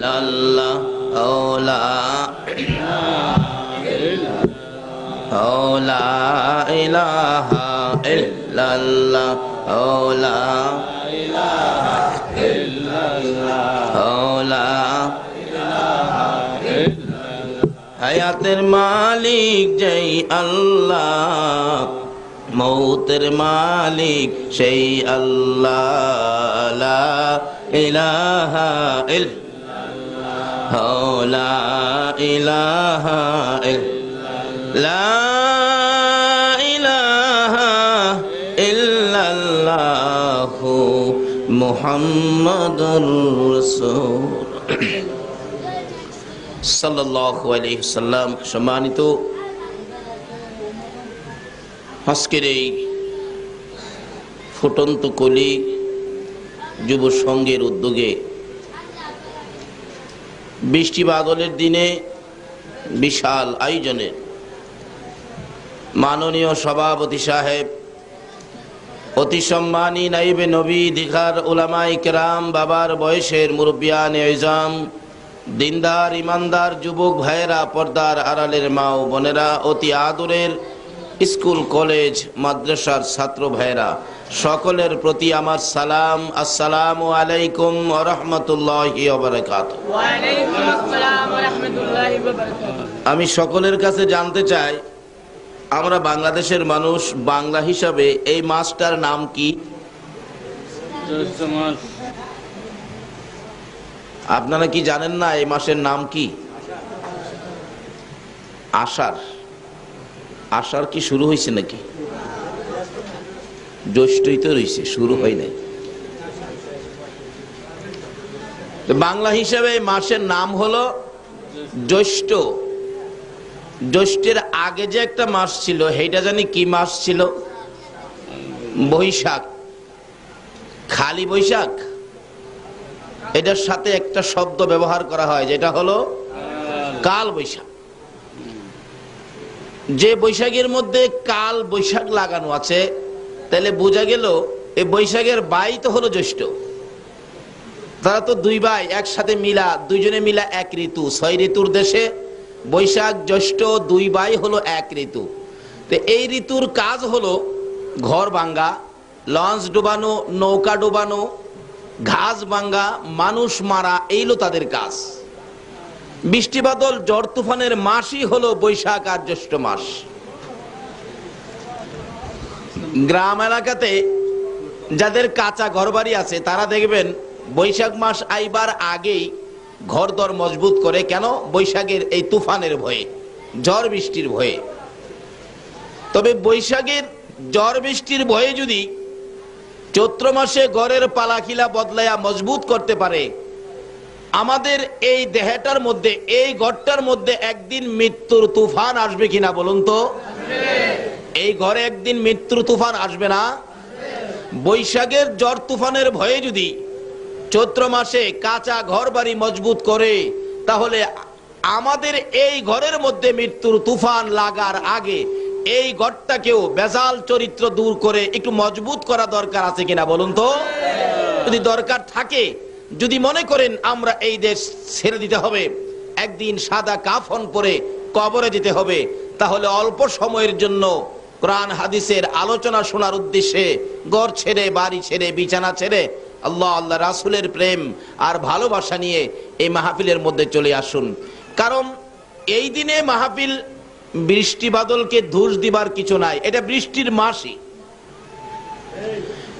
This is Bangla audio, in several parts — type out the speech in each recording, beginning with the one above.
ইল্লাল্লাহ লা ইলাহা ইল্লাল্লাহ লা হায়াতের মালিক যেই আল্লাহ, মৌতের মালিক সেই আল্লাহ। লা ইলাহা ইল্লাল্লাহ লা ইলাহা ইল্লাল্লাহ লা ইলাহা ইল্লাল্লাহ মুহাম্মাদুর রাসূল সাল্লাল্লাহু আলাইহি ওয়াসাল্লাম। সম্মানিত আজকের এই ফুটন্ত কলি যুব সংঘের উদ্যোগে বৃষ্টি বাদলের দিনে বিশাল আয়োজনে মাননীয় সভাপতি সাহেব, অতি সম্মানী নাইবে নবী, দীঘার উলামায়ে কেরাম, বাবার বয়সের মুরব্বিয়ানে ইজাম, দিনদার ইমানদার যুবক ভাইয়েরা, পর্দার আড়ালের মা ও বোনেরা, অতি আদরের স্কুল কলেজ মাদ্রাসার ছাত্র ভাইয়েরা, সকলের প্রতি আমার সালাম। আসসালামু আলাইকুম ওয়া রাহমাতুল্লাহি ওয়া বারাকাতুহু। ওয়া আলাইকুম আসসালাম ওয়া রাহমাতুল্লাহি ওয়া বারাকাতুহু। আমি সকলের কাছে জানতে চাই, আমরা বাংলাদেশের মানুষ, বাংলা হিসাবে এই মাসটার নাম কি? আপনারা কি জানেন না এই মাসের নাম কি? আষাঢ়। আষাঢ় কি শুরু হয়েছে নাকি? জ্যৈষ্ঠই তো রয়েছে, শুরু হয় নাই। বাংলা হিসাবে এই মাসের নাম হলো জ্যৈষ্ঠ। জ্যৈষ্ঠের আগে যে একটা মাস ছিল, সেইটা জানি কি মাস ছিল? বৈশাখ। খালি বৈশাখ, এটার সাথে একটা শব্দ ব্যবহার করা হয়, যেটা হলো কাল বৈশাখ। যে বৈশাখের মধ্যে কাল বৈশাখ লাগানো আছে, তাহলে বোঝা গেল এই বৈশাখের বাই তো হলো জ্যৈষ্ঠ। তারা তো দুই ভাই একসাথে মিলা, দুইজনে মিলা এক ঋতু। 6 ঋতুর দেশে বৈশাখ জ্যৈষ্ঠ দুই ভাই হলো এক ঋতু। তো এই ঋতুর কাজ হলো ঘর ভাঙ্গা, লঞ্চ ডুবানো, নৌকা ডুবানো, ঘাস ভাঙ্গা, মানুষ মারা, এইলো তাদের কাজ। বৃষ্টি বাদল ঝড় তুফানের মাসই হলো বৈশাখ আর জ্যৈষ্ঠ মাস। গ্রাম এলাকাতে যাদের কাঁচা ঘরবাড়ি আছে, তারা দেখবেন বৈশাখ মাস আইবার আগেই ঘরদর মজবুত করে। কেন? বৈশাখের এই তুফানের ভয়ে, ঝড় বৃষ্টির ভয়ে। তবে বৈশাখের ঝড় বৃষ্টির ভয়ে যদি চৈত্র মাসে ঘরের পালাখিলা বদলাইয়া মজবুত করতে পারে, আমাদের এই দেহটার মধ্যে, এই ঘরটার মধ্যে একদিন মৃত্যুর তুফান আসবে কিনা বলুন তো? এই ঘরে একদিন মৃত্যুর তুফান আসবে না? বৈশাখের ঝড় তুফানের ভয়ে যদি চৈত্র মাসে কাঁচা ঘর বাড়ি মজবুত করে, তাহলে আমাদের এই ঘরের মধ্যে মৃত্যুর তুফান লাগার আগে এই ঘরটাকেও বেজাল চরিত্র দূর করে একটু মজবুত করা দরকার আছে কিনা বলুন তো? যদি দরকার থাকে, যদি মনে করেন আমরা এই দেশ ছেড়ে দিতে হবে, একদিন সাদা কাফন পরে কবরে যেতে হবে, তাহলে অল্প সময়ের জন্য কোরআন হাদিসের আলোচনা শোনার উদ্দেশ্যে ঘর ছেড়ে, বাড়ি ছেড়ে, বিছানা ছেড়ে আল্লাহ আল্লাহ রাসূলের প্রেম আর ভালোবাসা নিয়ে এই মাহফিলের মধ্যে চলে আসুন। কারণ এই দিনে মাহফিল বৃষ্টি বাদলকে দোষ দিবার কিছু নাই, এটা বৃষ্টির মাসই।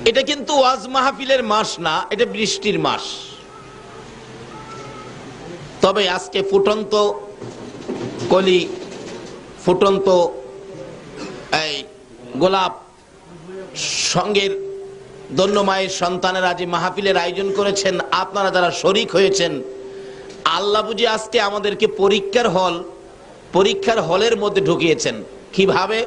এটা কিন্তু ওয়াজ মাহফিলের মাস না, এটা বৃষ্টির মাস। তবে আজকে ফুটন্ত কলি, ফুটন্ত এই গোলাপ সঙ্গের ধন্য মায়ের সন্তানেরা যে মাহফিলের আয়োজন করেছেন, আপনারা যারা শরীক হয়েছেন, আল্লাহ বুঝি আজকে আমাদেরকে পরীক্ষার হলের মধ্যে ঢুকিয়েছেন। কিভাবে?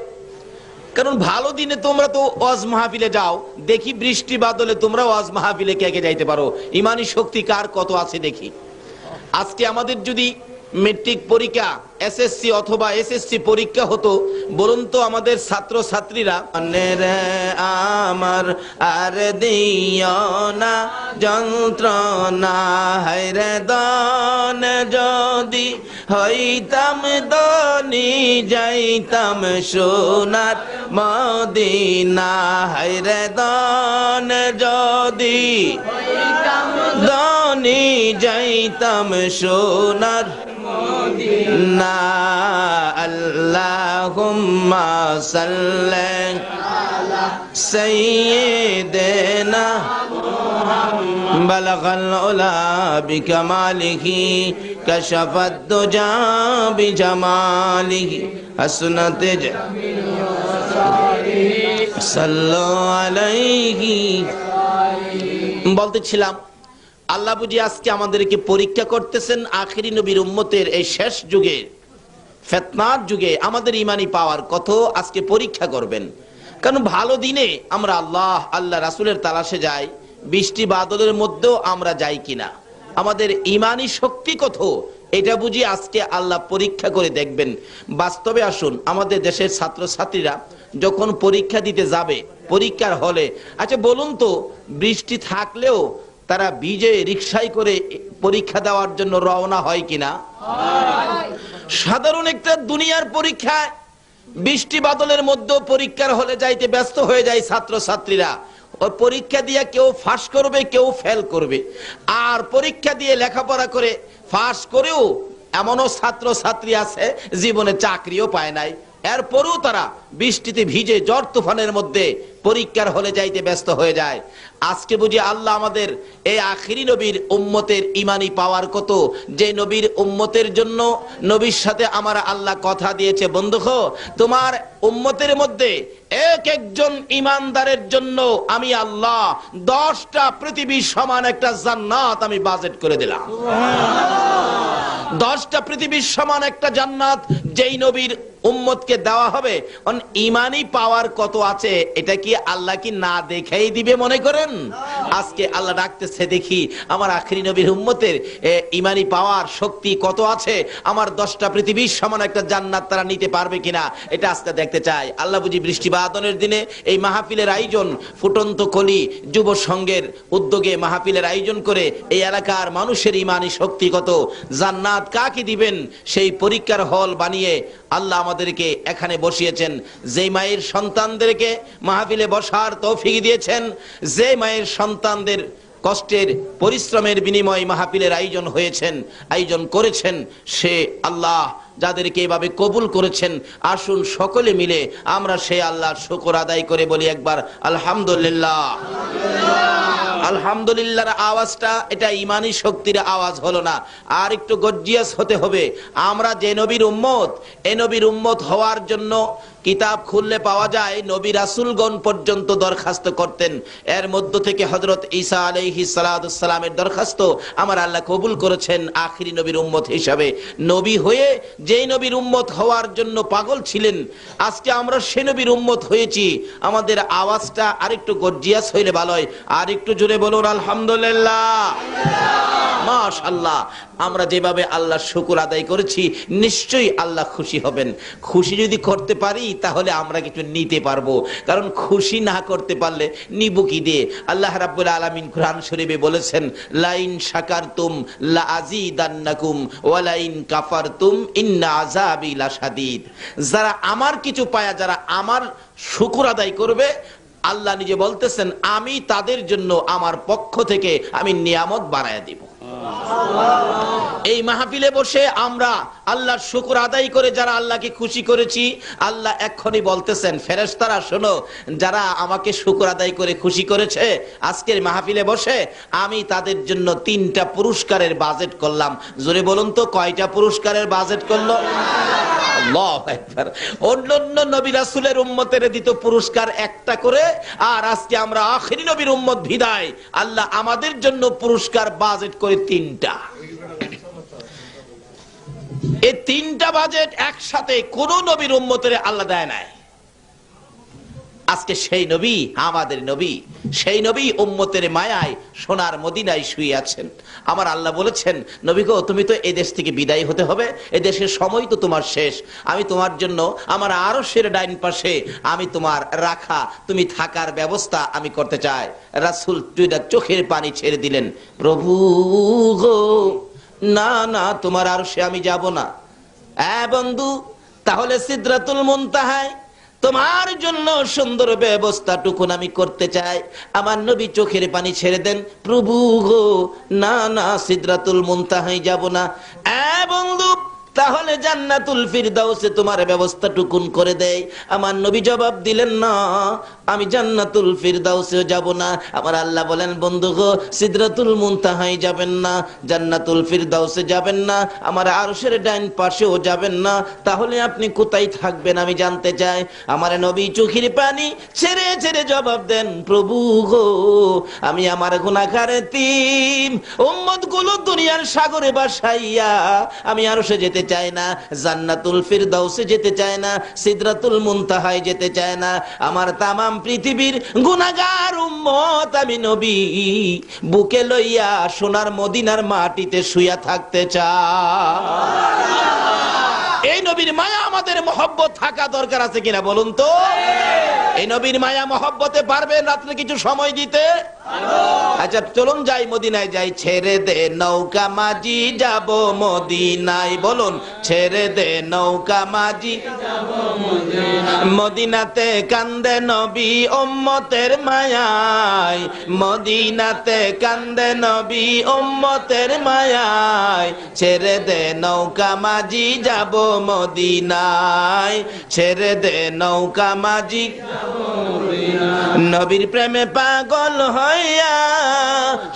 কারণ ভালো দিনে তোমরা তো ওয়াজ মাহফিলে যাও, দেখি বৃষ্টি বাদলে তোমরা ওয়াজ মাহফিলে কে কে যাইতে পারো, ইমানি শক্তি কার কত আছে দেখি। আজকে আমাদের যদি মেট্রিক পরীক্ষা, এসএসসি অথবা এসএসসি পরীক্ষা হতো, বলুন তো আমাদের ছাত্র ছাত্রীরা আমার আর দিও না যন্ত্রণা, হায়রে দন যদি হইতাম দনি যাইতাম সোনার মদিনা, হায়রে দন যদি দনি যাইতাম সোনার মদিনা। আল্লাহুম্মা সাল্লি আলা সাইয়্যিদিনা মুহাম্মাদ বালাগাল উলা বিকামালিহি কাশাফাদ দুজা বিজামালিহি হাসনাত সাল্লু আলাইহি। বলতেছিলাম আল্লাহ বুঝি আজকে আমাদেরকে পরীক্ষা করতেছেন আখিরি নবীর উম্মতের এই শেষ যুগে, ফিতনার যুগে আমাদের ইমানি পাওয়ার কত আজকে পরীক্ষা করবেন। কারণ ভালো দিনে আমরা আল্লাহ রাসূলের তালাশে যাই, বৃষ্টি বাদলের মধ্যেও আমরা যাই কিনা, আমাদের ইমানি শক্তি কত, এটা বুঝি আজকে আল্লাহ পরীক্ষা করে দেখবেন। বাস্তবে আসুন, আমাদের দেশের ছাত্র ছাত্রীরা যখন পরীক্ষা দিতে যাবে পরীক্ষার হলে, আচ্ছা বলুন তো বৃষ্টি থাকলেও তারা ভিজে রিকশায় করে পরীক্ষা দেওয়ার জন্য রওনা হয় কিনা? সাধারণ একটা দুনিয়ার পরীক্ষায় বৃষ্টি বাদলের মধ্যে পরীক্ষার হলে যাইতে ব্যস্ত হয়ে যায় ছাত্র ছাত্রীরা। ওই পরীক্ষা দিয়ে কেউ পাস করবে, কেউ ফেল করবে। আর পরীক্ষা দিয়ে লেখাপড়া করে পাস করেও এমনও ছাত্র ছাত্রী আছে জীবনে চাকরিও পায় নাই, এরপরেও তারা বৃষ্টিতে ভিজে ঝড় তুফানের মধ্যে পরীক্ষার হলে যাইতে ব্যস্ত হয়ে যায়। আজকে বুঝি আল্লাহ আমাদের এই আখিরি নবীর উম্মতের ইমানি পাওয়ার কত, যে নবীর উম্মতের জন্য নবীর সাথে আমার আল্লাহ কথা দিয়েছে, বন্ধুগো তোমার উম্মতের মধ্যে এক একজন ইমানদারের জন্য আমি আল্লাহ 10টা পৃথিবীর সমান একটা জান্নাত আমি বাজেট করে দিলাম। 10টা পৃথিবীর সমান একটা জান্নাত যেই নবীর উম্মতকে দেওয়া হবে। ইমানি পাওয়ার কত আছে এটা কি আল্লাহ কি না দেখাই দিবে মনে করেন? আজকে আল্লাহ ডাকতেছে, দেখি আমার আখিরি নবীর উম্মতের ইমানি পাওয়ার শক্তি কত আছে, আমার 10টা পৃথিবীর সমান একটা জান্নাত তারা নিতে পারবে কিনা, এটা আজকে দেখতে চাই। আল্লাহ বুঝি বৃষ্টি বাদনের দিনে এই মাহফিলের আয়োজন, ফুটন্ত কলি যুব সংঘের উদ্যোগে মাহফিলের আয়োজন করে এই এলাকার মানুষের ইমানি শক্তি কত, জান্নাত কাকে দিবেন সেই পরীক্ষার হল বানিয়ে আল্লাহ আমাদেরকে এখানে বসিয়েছেন। যে মায়ের সন্তানদেরকে মাহফিলে বসার তৌফিক দিয়েছেন, যে মায়ের সন্তানদের কষ্টের পরিশ্রমের বিনিময়ে মাহফিলের আয়োজন করেছেন, সে আল্লাহ যাদেরকে এভাবে কবুল করেছেন, আসুন সকলে মিলে আমরা সেই আল্লাহর শুকর আদায় করে বলি একবার আলহামদুলিল্লাহ। আলহামদুলিল্লাহর আওয়াজটা এটা ইমানি শক্তির আওয়াজ হলো না, আর একটু গর্জিয়াস হতে হবে। আমরা যে নবীর উম্মত, এই নবীর উম্মত হওয়ার জন্য কিতাব খুললে পাওয়া যায় নবী রাসূলগণ পর্যন্ত দরখাস্ত করতেন। এর মধ্য থেকে হযরত ঈসা আলাইহিস সালাতুস সালামের দরখাস্ত আমার আল্লাহ কবুল করেছেন আখিরি নবীর উম্মত হিসাবে। নবী হয়ে যেই নবীর উম্মত হওয়ার জন্য পাগল ছিলেন, আজকে আমরা সে নবীর উম্মত হয়েছি। আমাদের আওয়াজটা আরেকটু গর্জিয়াস হইলে ভালো হয়, আর একটু জোরে বলুন আলহামদুলিল্লাহ, মাশাআল্লাহ। আমরা যেভাবে আল্লাহর শুকর আদায় করেছি নিশ্চয়ই আল্লাহ খুশি হবেন। খুশি যদি করতে পারি তাহলে আমরা কিছু নিতে পারবো, কারণ খুশি না করতে পারলে নিব কি দিয়ে? আল্লাহ রাব্বুল আলামিন কুরআন শরীফে বলেছেন, লাইন শাকারতুম লাআযীদান্নাকুম ওয়া লাইন কাফারতুম ইন্না আযাবি লাশাদীদ। যারা আমার কিছু পায়া, যারা আমার শুকর আদায় করবে, আল্লাহ নিজে বলতেছেন আমি তাদের জন্য আমার পক্ষ থেকে আমি নিয়ামত বাড়ায়া দিব। এই মাহফিলে বসে আমরা আল্লাহর শুকর আদায় করে যারা আল্লাহকে খুশি করেছি, আল্লাহ এক্ষুনি বলতেছেন ফেরেশতারা শোনো, যারা আমাকে শুকর আদায় করে খুশি করেছে আজকের মাহফিলে বসে আমি তাদের জন্য 3টা পুরস্কারের বাজেট করলাম। জোরে বলুন তো কয়টা পুরস্কারের বাজেট করলো? আল্লাহু আকবার। অন্যান্য নবী রাসূলের উম্মতের দিত পুরস্কার একটা করে, আর আজকে আমরা আখিরি নবীর উম্মত বিদায় আল্লাহ আমাদের জন্য পুরস্কার বাজেট করে 3টা। এই 3টা বাজেট একসাথে কোন নবীর উম্মতের আল্লাহ দেয় নাই। আজকে সেই নবী আমাদের নবী, সেই নবী উম্মতের মায়ায় সোনার মদিনায় শুয়ে আছেন। আমার আল্লাহ বলেছেন, নবী গো, তুমি তো এই দেশ থেকে বিদায় হতে হবে, এই দেশের সময় তো তোমার শেষ। আমি তোমার জন্য আমার আরশের ডাইন পাশে আমি তোমার রাখা, তুমি থাকার ব্যবস্থা আমি করতে চাই। রাসূল দুইটা চোখের পানি ছেড়ে দিলেন, প্রভু গো, না না, তোমার আরশে আমি যাব না। বন্ধু, তাহলে সিদরাতুল মুনতাহায় তোমার জন্য সুন্দর ব্যবস্থাটুকুন আমি করতে চাই। আমার নবী চোখের পানি ছেড়ে দেন, প্রভু গো, না না, সিদরাতুল মুনতাহায় যাব না। বন্ধু, তাহলে জান্নাতুল ফিরদাউসে তোমার ব্যবস্থাটুকুন করে দেয়। আমার নবী জবাব দিলেন, না, আমি জান্নাতুল ফিরদাউসেও যাব না। আমার আল্লাহ বলেন, বন্ধু গো, সিদরাতুল মুনতাহায় যাবেন না, জান্নাতুল ফিরদাউসে যাবেন না, আমার আরশের ডাইন পাশেও যাবেন না, তাহলে আপনি কোথায় থাকবেন আমি জানতে চাই। আমার নবী চোখের পানি ছেড়ে ছেড়ে জবাব দেন, প্রভু গো, আমি আমার গুনাহগার এতিম উম্মতগুলো দুনিয়ার সাগরে ভাসাইয়া আমি আরশে যেতে চাই না, জান্নাতুল ফিরদাউসে যেতে চায় না, সিদরাতুল মুনতাহায় যেতে চায় না। আমার তামাম পৃথিবীর গুনাহগার উম্মত আমি নবী বুকে লইয়া সোনার মদিনার মাটিতে শুইয়া থাকতে চাই। এই নবীর মায়া আমাদের মহব্বত থাকা দরকার আছে কিনা বলুন তো? এই নবীর মায়া মহব্বতে পারবেন রাত্রে কিছু সময় দিতে? আচ্ছা, চলুন যাই, মদিনায় যাই। ছেড়ে দে নৌকা মাঝি, যাব মদিনায়। বলুন, ছেড়ে দে নৌকা মাঝি, মদিনাতে কান্দে নবী উম্মতের মায়ায়, মদিনাতে কান্দে নবী উম্মতের মায়ায়। ছেড়ে দে নৌকা মাঝি, যাব মদিনায়, ছেড়ে দে নৌকা মাঝি। নবীর প্রেমে পাগল হইয়া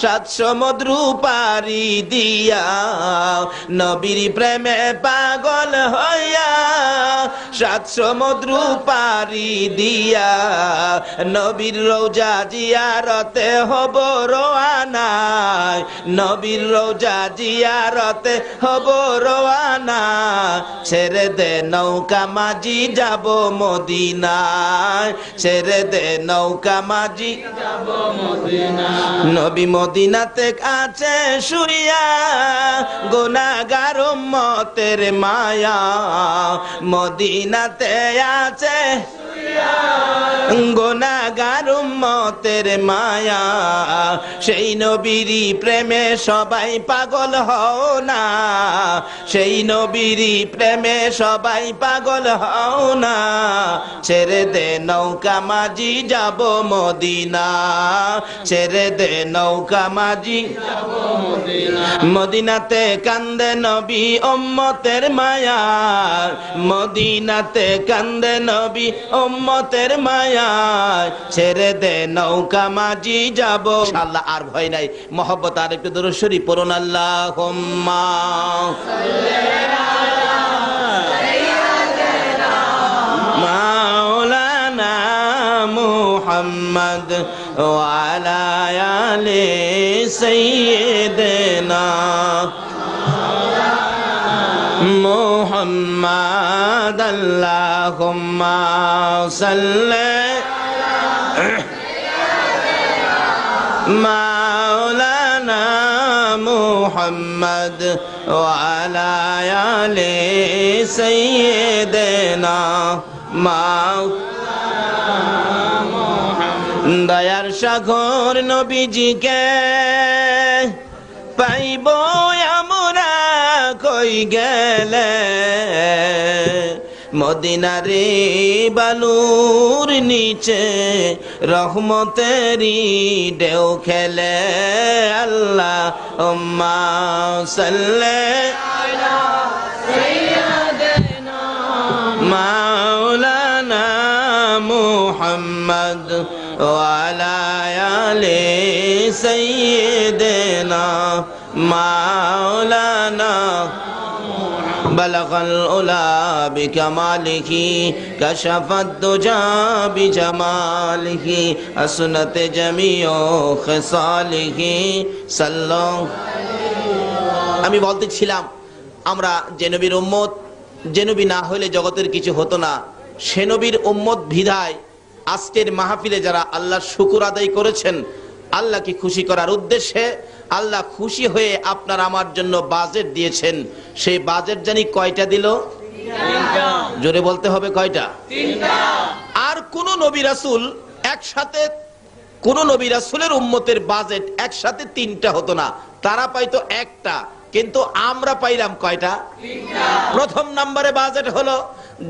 7 সমুদ্র পারি দিয়া, নবীর প্রেমে পাগল হইয়া 7 সমুদ্র পারি দিয়া, নবীর রওজা জিয়ারতে হব রওয়ানা, নবীর রওজা জিয়ারতে হব রওয়ানা। ছেড়ে দে নৌকা মাঝি, যাব মদিনায়, ছেড়ে দে নৌকা মাঝি, যাব মদিনা। নবী মদিনাতে আছে শুইয়া গুনাহগার উম্মতের মায়া, মদিনাতে আছে গুনাহগার উম্মতের মায়া। সেই নবীরই প্রেমে সবাই পাগল হও না, সেই নবীরই প্রেমে সবাই পাগল হও না। ছেড়ে দে নৌকা মাঝি, যাব মদিনা, ছেড়ে দে নৌকা মাঝি, যাব মদিনা। মদিনাতে কান্দে নবী উম্মতের মায়া, মদিনাতে কান্দে নবী উম্মতের মায়া। ছেড়ে দে নৌকা মাঝি, যাব। ইনশাআল্লাহ আর ভয় নাই। মহব্বত আর একটু দরুদ শরীফ পড়ুন। আল্লাহুম্মা মাওলানা মুহাম্মদ ওয়া আলা আলি সাইয়্যিদিনা মুহাম্মদ। আল্লাহুম্মা সাল্লি মাওলানা মুহাম্মদ ওয়া আলা আলি সাইয়্যিদিনা দয়ার সাগর নবীজিকে পাইব আমরা কই গেলে, মদিনারে বালুর নিচে রহমতেরি ঢেউ খেলে। আল্লাহুম্মা সাল্লি আলা সাইয়্যিদিনা মাওলানা মুহাম্মদ ওয়া আলা আলি সাইয়্যিদিনা মাওলানা। بلغ العلا بكماله كشف الدجى بجماله حسنت جميع خصاله صلى। আমি বলতেছিলাম, আমরা যে নবীর উম্মত, যে নবী না হলে জগতের কিছু হতো না, সে নবীর উম্মত বিধায় আজকের মাহফিলে যারা আল্লাহর শুকর আদায় করেছেন আল্লাহকে খুশি করার উদ্দেশ্যে, আল্লাহ খুশি হয়ে আপনার আমার জন্য বাজেট দিয়েছেন, সেই বাজেট জানি কয়টা দিল? জোরে বলতে হবে কয়টা? আর কোন নবী রাসূল একসাথে, কোন নবী রাসূলের উম্মতের বাজেট একসাথে তিনটা হতো না, তারা পাইতো একটা, কিন্তু আমরা পাইলাম কয়টা? প্রথম নম্বরে বাজেট হলো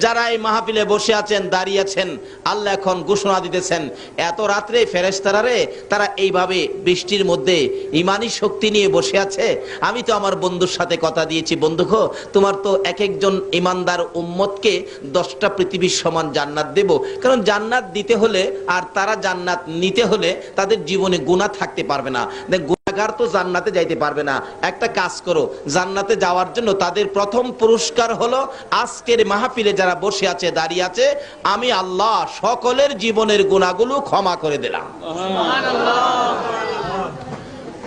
যারা এই মাহফিলে বসে আছেন, দাঁড়িয়ে আছেন, আল্লাহ এখন ঘোষণা দিতেছেন এত রাত্রে ফেরেশতারা রে, তারা এইভাবে বৃষ্টির মধ্যে ইমানি শক্তি নিয়ে বসে আছে। আমি তো আমার বন্ধুর সাথে কথা দিয়েছি, বন্ধু গো তোমার তো এক একজন ইমানদার উম্মতকে 10টা পৃথিবীর সমান জান্নাত দেব, কারণ জান্নাত দিতে হলে আর তারা জান্নাত নিতে হলে তাদের জীবনে গুনাহ থাকতে পারবে না। গুনাহগার তো জান্নাতে যাইতে পারবে না। একটা কাজ করো, জান্নাতে যাওয়ার জন্য তাদের প্রথম পুরস্কার হলো আজকের মাহফিলে যারা বসে আছে, দাঁড়িয়ে আছে, আমি আল্লাহ সকলের জীবনের গুনাহগুলো ক্ষমা করে দিলাম।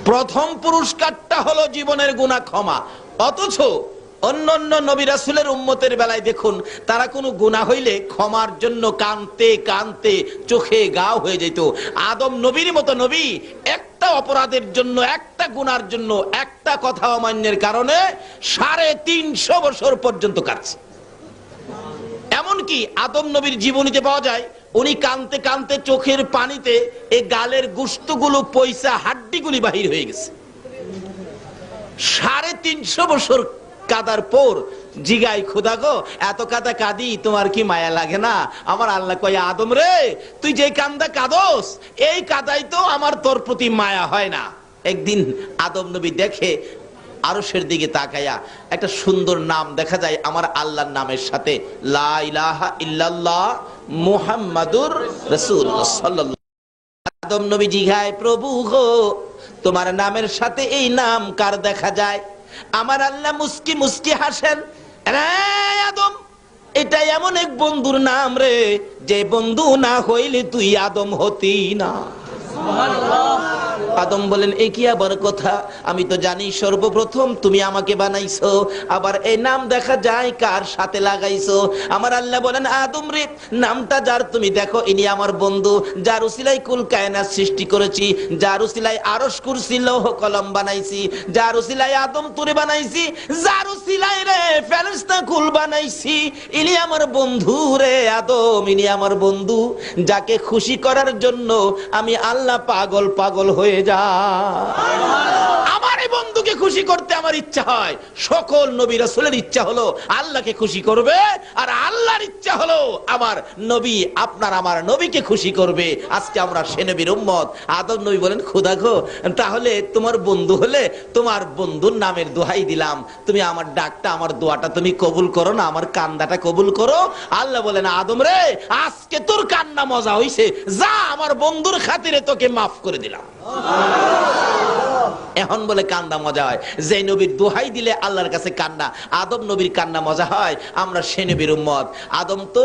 প্রথম পুরস্কারটা হলো জীবনের গুনাহ ক্ষমা। অথচ অন্যান্য নবী রাসূলের উম্মতের বেলায় দেখুন, তারা কোনো গুনাহ হইলে ক্ষমার জন্য কানতে কানতে চোখে গাও হয়ে যেত। আদম নবীর মতো নবী একটা অপরাধের জন্য, একটা গুনার জন্য, একটা কথা অমান্যের কারণে 350 বছর পর্যন্ত কাটছে। এমনকি আদম নবীর জীবনীতে পাওয়া যায় উনি কানতে কানতে চোখের পানিতে এই গালের গোশতগুলো পয়সা হাড্ডিগুলি বাহির হয়ে গেছে। 350 বছর কাদার পর জিগাই, খোদা গো এত কাদা কাঁদি তোমার কি মায়া লাগে না? আমার আল্লাহ কয়, আদম রে তুই যে কান্দা কাঁদোস এই কাদাই তো আমার তোর প্রতি মায়া হয় না। একদিন আদম নবী দেখে আরশের দিকে তাকায়া একটা সুন্দর নাম দেখা যায় আমার আল্লাহর নামের সাথে, লা ইলাহা ইল্লাল্লাহ মুহাম্মাদুর রাসূলুল্লাহ সাল্লাল্লাহু। আদম নবী জিগায়, প্রভু গো তোমার নামের সাথে এই নাম কার দেখা যায়? আমার আল্লাহ মুস্কি মুস্কি হাসেন, রে আদম এটা এমন এক বন্ধুর নাম রে, যে বন্ধু না হইলে তুই আদম হতি না। আদম বলেন, এ কি আবার কথা? আমি তো জানি সর্বপ্রথম তুমি আমাকে বানাইছো, আবার এই নাম দেখা যায় কার সাথে লাগাইছো? আমার আল্লাহ বলেন, আদম রে নামটা যার তুমি দেখো ইনি আমার বন্ধু, যার উসিলায় কুল কায়নাত সৃষ্টি করেছি, যার উসিলায় আরশ কুরসি লৌহ কলম বানাইছি, যার উসিলায় আদম তুরে বানাইছি, যার উসিলায় রে ফেরেশতা কুল বানাইছি, ইনি আমার বন্ধু রে আদম, ইনি আমার বন্ধু, যাকে খুশি করার জন্য আমি আল্লাহ পাগল পাগল হয়ে যা। আমার এই বন্ধুকে খুশি করতে আমার ইচ্ছা হয়। সকল নবী রাসূলের ইচ্ছা হলো আল্লাহকে খুশি করবে, আর আল্লাহর ইচ্ছা হলো আমার নবী আপনার আমার নবীকে খুশি করবে। আজকে আমরা সে নবীর উম্মত। আদম নবী বলেন, খোদা গো তাহলে তোমার বন্ধু হলে তোমার বন্ধুর নামের দোহাই দিলাম, তুমি আমার ডাকটা আমার দোয়াটা তুমি কবুল করো না, আমার কান্দাটা কবুল করো। আল্লাহ বলেন, আদম রে আজকে তোর কান্না মজা হইছে, যা আমার বন্ধুর খাতিরে তোকে মাফ করে দিলাম। এখন বলে কান্না মজা হয়, যে নবীর দোহাই দিলে আল্লাহর কাছে কান্না, আদম নবীর কান্না মজা হয়। আমরা সে নবীর উম্মত। আদম তো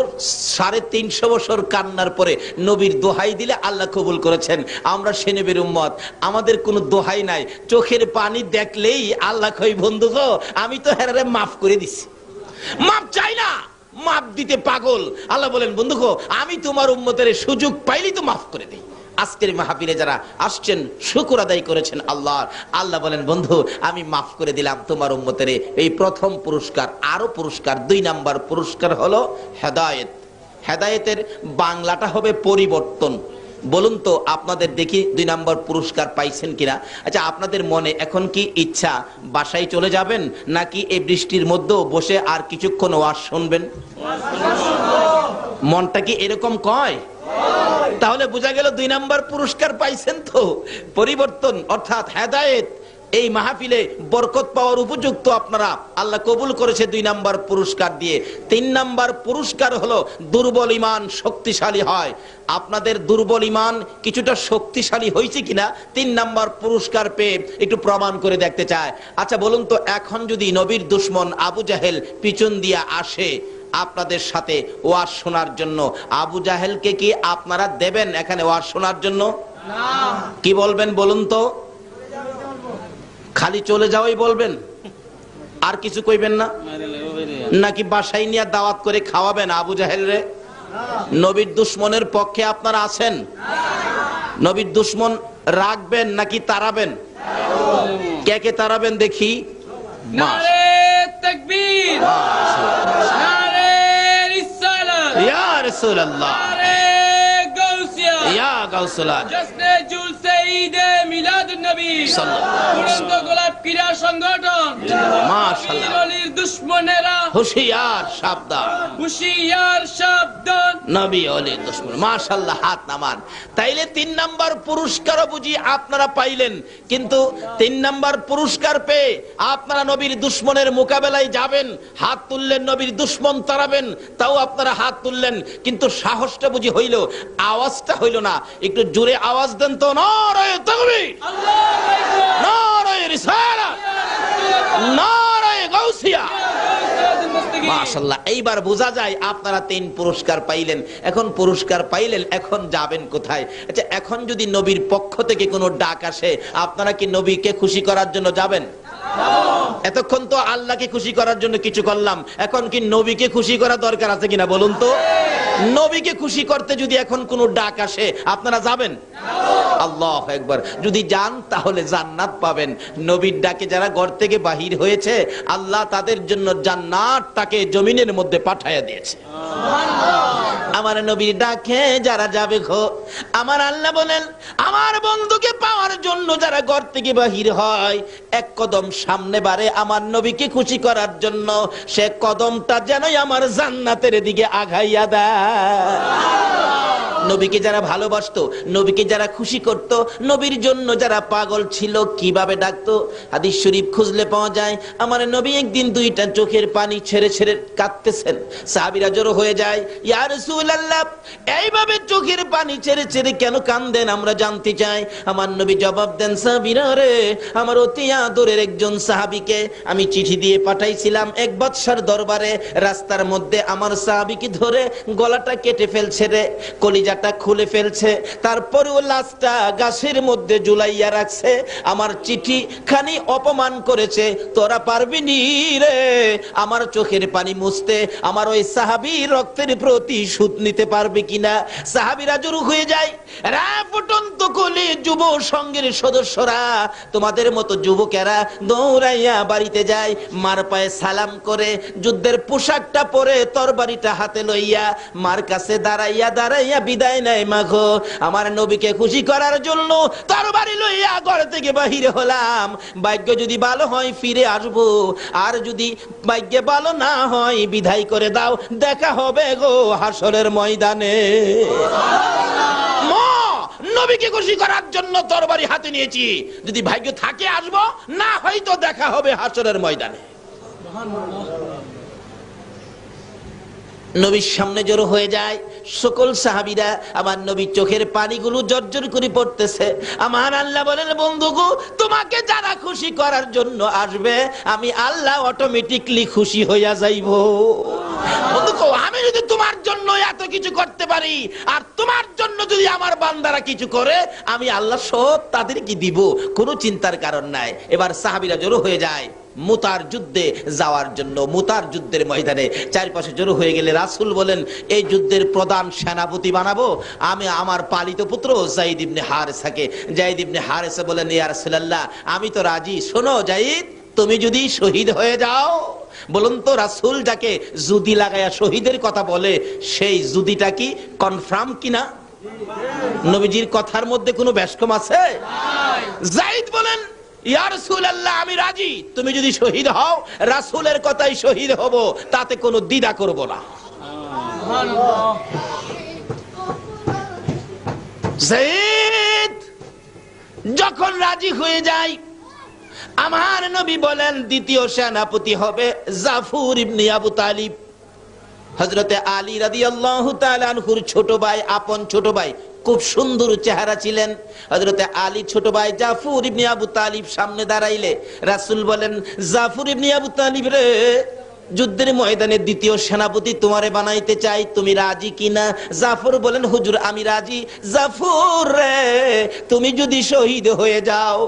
350 বছর কান্নার পরে নবীর দোহাই দিলে আল্লাহ কবুল করেছেন। আমরা সে নবীর উম্মত, আমাদের কোনো দোহাই নাই, চোখের পানি দেখলেই আল্লাহ কই, বন্ধু গো আমি তো হেরারে মাফ করে দিছি, মাফ চাই না, মাফ দিতে পাগল। আল্লাহ বলেন, বন্ধু গো আমি তোমার উম্মতের সুযোগ পাইলেই তো মাফ করে দিই। আজকের মাহফিলে যারা আসছেন শুকর আদায় করেছেন আল্লাহর, আল্লাহ বলেন, বন্ধু আমি মাফ করে দিলাম তোমার উম্মতের। এই প্রথম পুরস্কার। আরো পুরস্কার, 2 নাম্বার পুরস্কার হলো হেদায়েত। হেদায়েতের বাংলাটা হবে পরিবর্তন। বলুন তো আপনাদের দেখি 2 নাম্বার পুরস্কার পাইছেন কিনা। আচ্ছা আপনাদের মনে এখন কি ইচ্ছা বাসায় চলে যাবেন, নাকি এই বৃষ্টির মধ্যেও বসে আর কিছুক্ষণ ওয়াজ শুনবেন? মনটা কি এরকম কয়? তাহলে বোঝা গেল 2 নাম্বার পুরস্কার পাইছেন তো, পরিবর্তন অর্থাৎ হেদায়েত। এই মাহফিলে বরকত পাওয়ার উপযুক্ত আপনারা, আল্লাহ কবুল করেছে 2 নাম্বার পুরস্কার দিয়ে। 3 নাম্বার পুরস্কার হলো দুর্বল ঈমান শক্তিশালী হয়। আপনাদের দুর্বল ঈমান কিছুটা শক্তিশালী হয়েছে কিনা 3 নাম্বার পুরস্কার পেয়ে একটু প্রমাণ করে দেখতে চায়। আচ্ছা বলুন তো, এখন যদি নবীর দুশমন আবু জাহেল পিছন দিয়ে আসে আপনাদের সাথে ওয়াজ শোনার জন্য, আবু জাহেলকে কি আপনারা দেবেন এখানে ওয়াজ শোনার জন্য? কি বলবেন বলুন তো? খালি চলে যাওয়াই বলবেন, আর কিছু কইবেন না? নাকি বাসায় নিয়ে দাওয়াত করে খাওয়াবেন আবু জাহেল রে? নবীর দুশ্মনের পক্ষে আপনারা আছেন? নবীর দুশ্মন রাখবেন নাকি তাড়াবেন? কে কে তাড়াবেন দেখি? নারে তাকবীর, নারে রিসালাত, ইয়া রাসূলুল্লাহ, নারে গাউসিয়া, ইয়া গাউসুল আজম। জশ্নে জুলসে ঈদে মিলাদুন নবী, সাল্লাল্লাহু আলাইহি উড়ন্ত গোলাপ ক্রীড়া সংগঠন, মাশাআল্লাহ। নবীর অলির দুশ্মনেরা হুশিয়ার সাবধান, হুশিয়ার সাবধান। নবী অলির দুশ্মন। মাশাআল্লাহ, হাত নামান। তাইলে 3 নাম্বার পুরস্কারও বুঝি আপনারা পাইলেন, কিন্তু 3 নাম্বার পুরস্কার পেয়ে আপনারা নবীর দুশ্মনের মোকাবেলায় যাবেন, হাত তুললেন, নবীর দুশ্মন তাড়াবেন, তাও আপনারা হাত তুললেন, কিন্তু সাহসটা বুঝি হইল, আওয়াজটা হইল না। একটু জোরে আওয়াজ দেন তো, নারে তাকবীর, আল্লাহু আকবার, নারে রিসালাত, নারে গাউসিয়া। মাশাআল্লাহ, এইবার বোঝা যায় আপনারা 3 পুরস্কার পাইলেন। এখন পুরস্কার পাইলেন, এখন যাবেন কোথায়? আচ্ছা, এখন যদি নবীর পক্ষ থেকে কোনো ডাক আসে, আপনারা কি নবীকে খুশি করার জন্য যাবেন? এতক্ষণ তো আল্লাহকে খুশি করার জন্য কিছু করলাম, এখন কি নবীকে খুশি করা দরকার আছে কিনা বলুন তো? নবীকে খুশি করতে যদি এখন কোনো ডাক আসে, আপনারা যাবেন? আল্লাহু আকবার। যদি যান তাহলে জান্নাত পাবেন। নবীর ডাকে যারা ঘর থেকে বাহির হয়েছে, আল্লাহ তাদের জন্য জান্নাতটাকে জমিনের মধ্যে পাঠায়া দিয়েছে। আমার নবীর ডাকে যারা যাবে গো, আমার আল্লাহ বলেন, আমার বন্ধুকে পাওয়ার জন্য যারা ঘর থেকে বাহির হয়, এক কদম সামনে বাড়ে আমার নবীকে খুশি করার জন্য, সে কদমটা যেন আমার জান্নাতের দিকে আগাইয়া দেয়। নবীকে যারা ভালোবাসতো, নবীকে যারা খুশি করত, নবীর জন্য যারা পাগল ছিল, কিভাবে ডাকতো? হাদিস শরীফ খুঁজলে পাওয়া যায়, আমার নবী একদিন 2টা চোখের পানি ছেড়ে ছেড়ে কাঁদতেছেন। সাহাবীরা জড়ো হয়ে যায়, ইয়া রাসূলুল্লাহ, এইভাবে চোখের পানি ছেড়ে ছেড়ে কেন কাঁদেন, আমরা জানতে চাই। আমার নবী জবাব দেন, সাহাবীরা রে, আমার অতি আদরের একজন সাহাবীকে আমি চিঠি দিয়ে পাঠাইছিলাম এক বাদশার দরবারে, রাস্তার মধ্যে আমার সাহাবীকে ধরে গলাটা কেটে ফেলছে রে, কলিজাটা খুলে ফেলছে, তারপরেও লাশটা গাছের মধ্যে ঝুলাইয়া রাখছে। আমার চিঠি খানি অপমান করেছে, তোরা পারবি নি রে আমার চোখের পানি মুছতে, আমার ওই সাহাবীর রক্তের প্রতিশোধ নিতে পারবে কিনা? সাহাবীরা জড়ো হয়ে যায়। রা ফুটন্ত কোলে যুব সংঘের সদস্যরা, তোমাদের মতো যুবকেরা দৌড়াইয়া বাড়িতে যায়, মার পায়ে সালাম করে, যুদ্ধের পোশাকটা পরে, তরবারিটা হাতে লইয়া মার কাছে দাঁড়াইয়া দাঁড়াইয়া বিদায় নেয়। মাগো, আমার নবীকে খুশি করার জন্য তরবারি লইয়া ঘর থেকে বাহির হলাম, ভাগ্য যদি ভালো হয় ফিরে আসবো, আর যদি ভাগ্যে ভালো না হয় বিদায় করে দাও, দেখা হবে গো হাসরের ময়দানে। মা, নবীকে খুশি করার জন্য তরবারি হাতে নিয়েছি, যদি ভাগ্য থাকে আসবো, না হয়তো দেখা হবে হাসরের ময়দানে। নবীর সামনে জড়ো হয়ে যায় সকল সাহাবীরা, আমার নবীর চোখের পানিগুলো জর্জর করে পড়তেছে। আমার আল্লাহ বলেন, বন্ধুগো, তোমাকে যারা খুশি করার জন্য আসবে, আমি আল্লাহ অটোমেটিকলি খুশি হইয়া যাইব। বন্ধুগো, আমি যদি তোমার জন্য এত কিছু করতে পারি, আর তোমার জন্য যদি আমার বান্দারা কিছু করে, আমি আল্লাহ সব তাদেরকে দিব, কোনো চিন্তার কারণ নাই। এবার সাহাবীরা জড়ো হয়ে যায় মুতার যুদ্ধে যাওয়ার জন্য। মুতার যুদ্ধের ময়দানে চারপাশে জড়ো হয়ে গেলে রাসূল বলেন, এই যুদ্ধের প্রধান সেনাপতি বানাবো আমি আমার পালিত পুত্র যায়েদ ইবনে হারেসাকে। যায়েদ ইবনে হারেসা বলেন, ইয়া রাসূলুল্লাহ, আমি তো রাজি। শোনো যায়েদ, তুমি যদি শহীদ হয়ে যাও, বলুন তো রাসূল যাকে জুদি লাগায়া শহীদের কথা বলে, সেই জুদিটা কি কনফার্ম কিনা? নবীজির কথার মধ্যে কোনো ব্যস্কম আছে? যায়েদ বলেন, ইয়া রাসূলুল্লাহ, আমি রাজি, তুমি যদি শহীদ হও, রাসূলের কথাই শহীদ হব, তাতে কোনো দ্বিধা করব না। যায়েদ যখন রাজি হয়ে যায়, আমার নবী বলেন, দ্বিতীয় সেনাপতি হবে জাফর ইবনে আবু তালিব। হযরতে আলী রাদিয়াল্লাহু তাআলা আনহুর ছোট ভাই, আপন ছোট ভাই, খুব সুন্দর চেহারা ছিলেন। হযরতে আলী ছোট ভাই জাফর ইবনে আবু তালিব সামনে দাঁড়াইলে রাসূল বলেন, জাফর ইবনে আবু তালিব রে, যুদ্ধের ময়দানে দ্বিতীয় সেনাপতি তোমারে বানাইতে চাই, তুমি রাজি কিনা? জাফর বলেন, হুজুর আমি রাজি। জাফর রে, তুমি যদি শহীদ হয়ে যাও।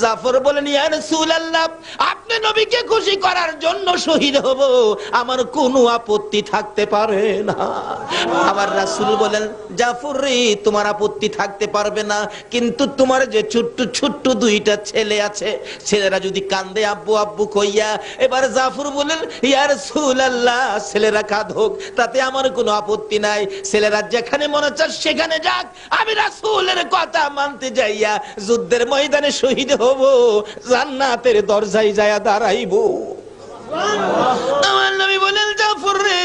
জাফর বলেন, ইয়া রাসূলুল্লাহ, আপনি নবীকে খুশি করার জন্য শহীদ হব, আমার কোনো আপত্তি থাকতে পারে না। আমার রাসূল বলেন, জাফর রে, তোমার আপত্তি থাকতে পারবে না, কিন্তু তোমার যে ছোট্ট ছোট্ট দুইটা ছেলে আছে, ছেলেরা যদি কান্দে আব্বু আব্বু কইয়া। এবার জাফর বলেন, ইয়া রাসূলুল্লাহ, ছেলেরা কাঁদুক, তাতে আমার কোনো আপত্তি নাই, ছেলেরা যেখানে মনে চায় সেখানে যাক, আমি রাসূলের কথা মানতে যাইয়া যুদ্ধের ময়দানে শহীদ হব, জান্নাতের দরজায় যায়া দাঁড়াইব। আমার নবী বলেন, জাফর রে,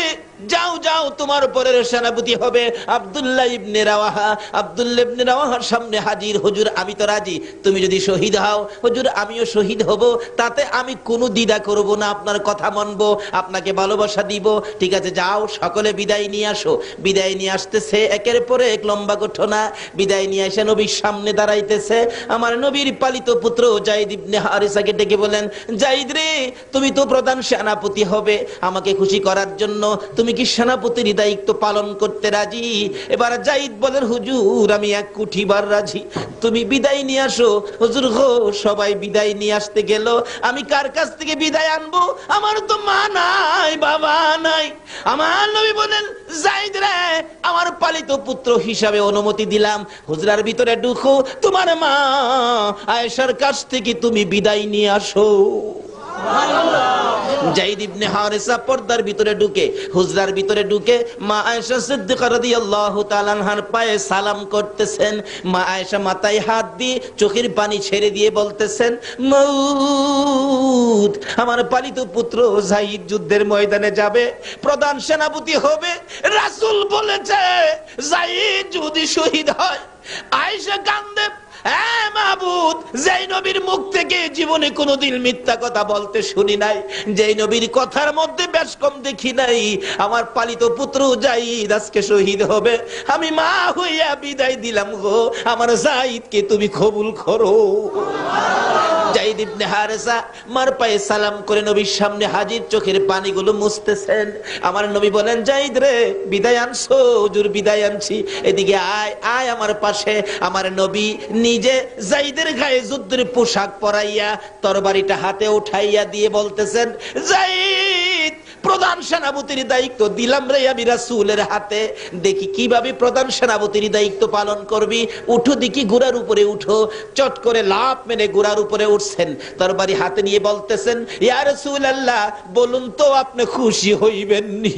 যাও যাও, তোমার পরের সেনাপতি হবে আব্দুল্লাহ ইবনে রাওয়াহা। আব্দুল্লাহ ইবনে রাওয়াহার সামনে হাজির, হুজুর আমি তো রাজি, তুমি যদি শহীদ হও হুজুর আমিও শহীদ হব, তাতে আমি কোনো দ্বিধা করব না, আপনার কথা মানব, আপনাকে ভালোবাসা দিব। ঠিক আছে, যাও, সকলে বিদায় নিয়ে আসো। বিদায় নিয়ে আসতেছে, একের পরে এক লম্বা ঘটনা। বিদায় নিয়ে এসে নবীর সামনে দাঁড়াইতেছে। আমার নবীর পালিত পুত্র যায়েদ ইবনে হারিসাকে ডেকে বলেন, যায়েদ রে, তুমি তো প্রধান সেনাপতি হবে, আমাকে খুশি করার জন্য তুমি কি সেনাপতির দায়িত্ব পালন করতে রাজি? এবার যায়েদ বলেন, হুজুর আমি এক কুঠিবার রাজি, তুমি বিদায় নিয়ে আসো। হুজুর গো, সবাই বিদায় নিয়ে আসতে গেল, আমি কার কাছ থেকে বিদায় আনবো? আমার তো মা নাই, বাবা নাই। আমার নবী বলেন, যায়েদ রে, আমার পালিত পুত্র হিসাবে অনুমতি দিলাম, হুজরার ভিতরে ঢুকো, তোমার মা আয়েশার কাছ থেকে তুমি বিদায় নিয়ে আসো। যায়েদ ইবনে হারিসা পর্দার ভিতরে ঢুকে, হুজরার ভিতরে ঢুকে মা আয়েশা সিদ্দিকা রাদিয়াল্লাহু তাআলা আনহার পায়ে সালাম করতেছেন। মা আয়েশা মাথায় হাত দিয়ে চোখের পানি ছেড়ে দিয়ে বলতেছেন, মউত, আমার পালিত পুত্র যায়েদ যুদ্ধের ময়দানে যাবে, প্রধান সেনাপতি হবে, রাসূল বলেছে যায়েদ যদি শহীদ হয়। আয়েশা কান্দে, হ্যাঁ মাবুদ, যেই নবীর মুখ থেকে জীবনে কোনোদিন মিথ্যা কথা বলতে শুনি নাই, যেই নবীর কথার মধ্যে বেশ কম দেখি নাই, আমার পালিত পুত্র যায়েদ আজকে শহীদ হবে, আমি মা হইয়া বিদায় দিলাম গো, আমার যায়েদকে তুমি কবুল করো। যায়েদ ইবনে হারিসা মার পায়ে সালাম করে নবীর সামনে হাজির, চোখের পানিগুলো মুছতেছেন। আমার নবী বলেন, যায়েদ রে, বিদায় আনছো? হুজুর বিদায় আনছি। এদিকে আয় আয় আমার পাশে। আমার নবী নিজে যায়েদের গায়ে যুদ্ধের পোশাক পরাইয়া তরবারিটা হাতে উঠাইয়া দিয়ে বলতেছেন, যায়েদ, প্রধান সেনাপতির দায়িত্ব দিলাম রে আমি রাসূলের হাতে, দেখি কিভাবে প্রধান সেনাপতির দায়িত্ব পালন করবি। উঠো দেখি, ঘোড়ার উপরে উঠো। চট করে লাফ মেরে ঘোড়ার উপরে উঠছেন, তরবারি হাতে নিয়ে বলতেছেন, ইয়া রাসূলুল্লাহ, বলুন তো আপনি খুশি হইবেননি?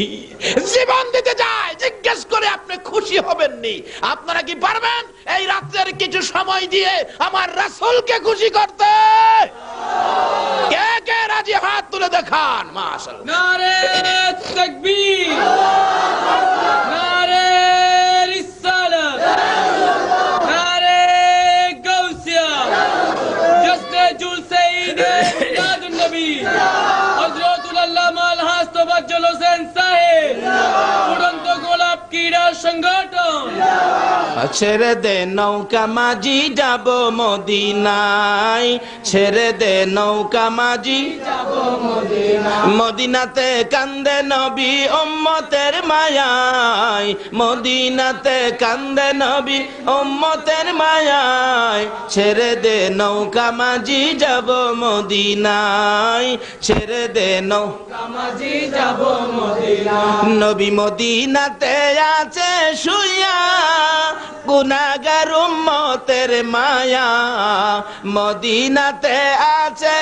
জীবন দিতে যায় জিজ্ঞেস করে আপনি খুশি হবেননি? আপনারা কি পারবেন এই রাত্রের কিছু সময় দিয়ে আমার রাসূলকে খুশি করতে? কে কে রাজি, হাত তুলে দেখান। মাশাআল্লাহ, নারে তাকবীর, নারে রিসালাত, নারে গাউসিয়া, জশ্নে জুলসে ঈদ মিলাদুন নবী হযরতুল আল্লামা আলহাজ তোফাজ্জল হোসেন সাহেব, উড়ন্ত গোলাপ ক্রীড়া সংগঠন। ছেড়ে দে নৌকা মাঝি যাব মদিনায়, ছেড়ে দে নৌকা মাঝি যাব মদিনায়, মদিনাতে কান্দে নবী উম্মতের মায়ায়, মদিনাতে কান্দে নবী উম্মতের মায়ায়, ছেড়ে দে নৌকা মাঝি যাব মদিনায়, ছেড়ে দে নৌকা মাঝি যাব মদিনায়, নবী মদিনাতে আছে শুইয়া, গুনাহগার উম্মতের মায়া, মদিনাতে আছে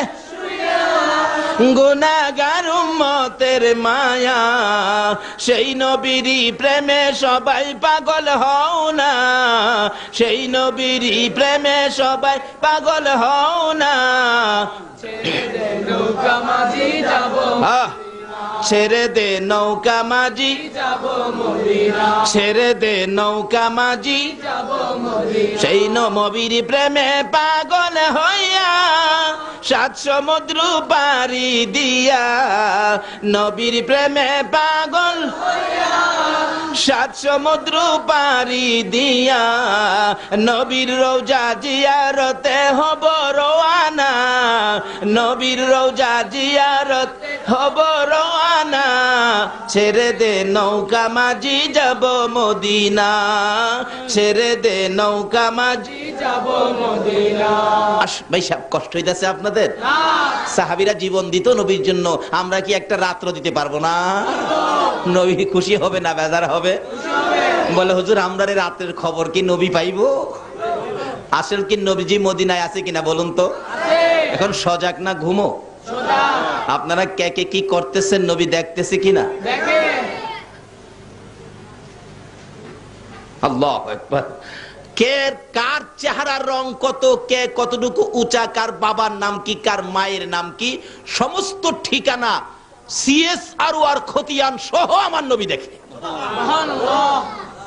গুনাহগার উম্মতের মায়া, সেই নবীরই প্রেমে সবাই পাগল হও না, সেই নবীরই প্রেমে সবাই পাগল হও না, ছেড়ে দে নৌকা মাঝি যাব, ছেড়ে দে নৌকা মাঝি যাব মদিনা, ছেড়ে দে নৌকা মাঝি যাব মদিনা, সেই নবীর প্রেমে পাগল হইয়া, সাত সমুদ্র পারি দিয়া, নবীর প্রেমে পাগল হইয়া, সাত সমুদ্র পারি দিয়া, নবীর রওজা জিয়ারতে হব রওয়ানা, নবীর রওজা জিয়ারতে হব রওয়ানা, ছেড়ে দে নৌকা মাঝি যাব মদিনা, ছেড়ে দে নৌকা মাঝি যাব মদিনা। ভাই সাহেব, কষ্ট হইতেছে আপনাদের? সাহাবীরা জীবন দিত নবীর জন্য, আমরা কি একটা রাত্র দিতে পারবো না? নবী খুশি হবে না বেজার হবে? বলে হুজুর আমরা রাতের খবর কি নবী পাইবো? আসল কি নবীজি মদিনায় আছে কিনা বলুন তো? এখন সজাগ না ঘুমো? আপনারা কে কে কি করতেছেন নবী দেখতেছে কিনা? আল্লাহু আকবার। কে কার চেহারার রং কত, কে কতটুকু উঁচা, কার বাবার নাম কি, কার মায়ের নাম কি, সমস্ত ঠিকানা CSR খতিয়ান সহ আমার নবী দেখে।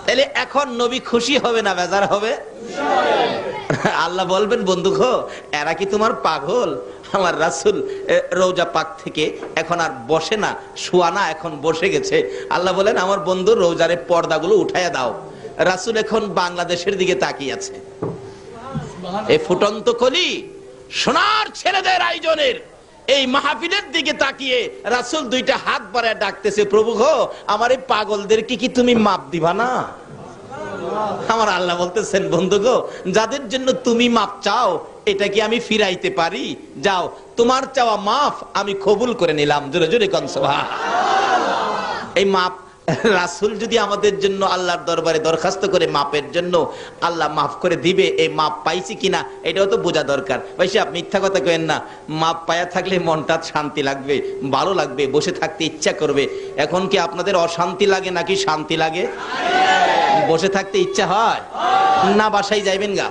তাহলে এখন নবী খুশি হবে না বেজার হবে? আল্লাহ বলবেন বন্ধু গো, এরা কি তোমার পাগল? আমার রাসূল রওজা পাক থেকে এখন আর বসে না, শোয়া না, এখন বসে গেছে। আল্লাহ বলেন আমার বন্ধু রওজারে পর্দাগুলো উঠাইয়া দাও। রাসূল এখন বাংলাদেশের দিকে তাকিয়ে আছে। এই ফুটন্ত কলি সোনার ছেলেদের আয়োজনের এই মাহফিলের দিকে তাকিয়ে রাসূল দুইটা হাত বাড়ায় ডাকতেছে, প্রভু গো আমার এই পাগলদের কি তুমি মাপ দিবা না? আমার আল্লাহ বলতেছেন বন্ধু গো, যাদের জন্য তুমি মাপ চাও এটা কি আমি ফিরাইতে পারি? যাও, তোমার চাওয়া মাফ আমি কবুল করে নিলাম। জোরে জোরে কোন সুবহানাল্লাহ। এই মাপ রাসূল যদি আমাদের জন্য আল্লাহর দরবারে দরখাস্ত করে মাপের জন্য, আল্লাহ মাফ করে দিবে। এই মাপ পাইছি কিনা এটাও তো বোঝা দরকার। ভাই সাহেব মিথ্যা কথা কইেন না, মাপ পায়া থাকলে মনটা শান্তি লাগবে, ভালো লাগবে, বসে থাকতে ইচ্ছা করবে। এখন কি আপনাদের অশান্তি লাগে নাকি শান্তি লাগে? বসে থাকতে ইচ্ছা হয় না? বাসায় যাইবেন গা?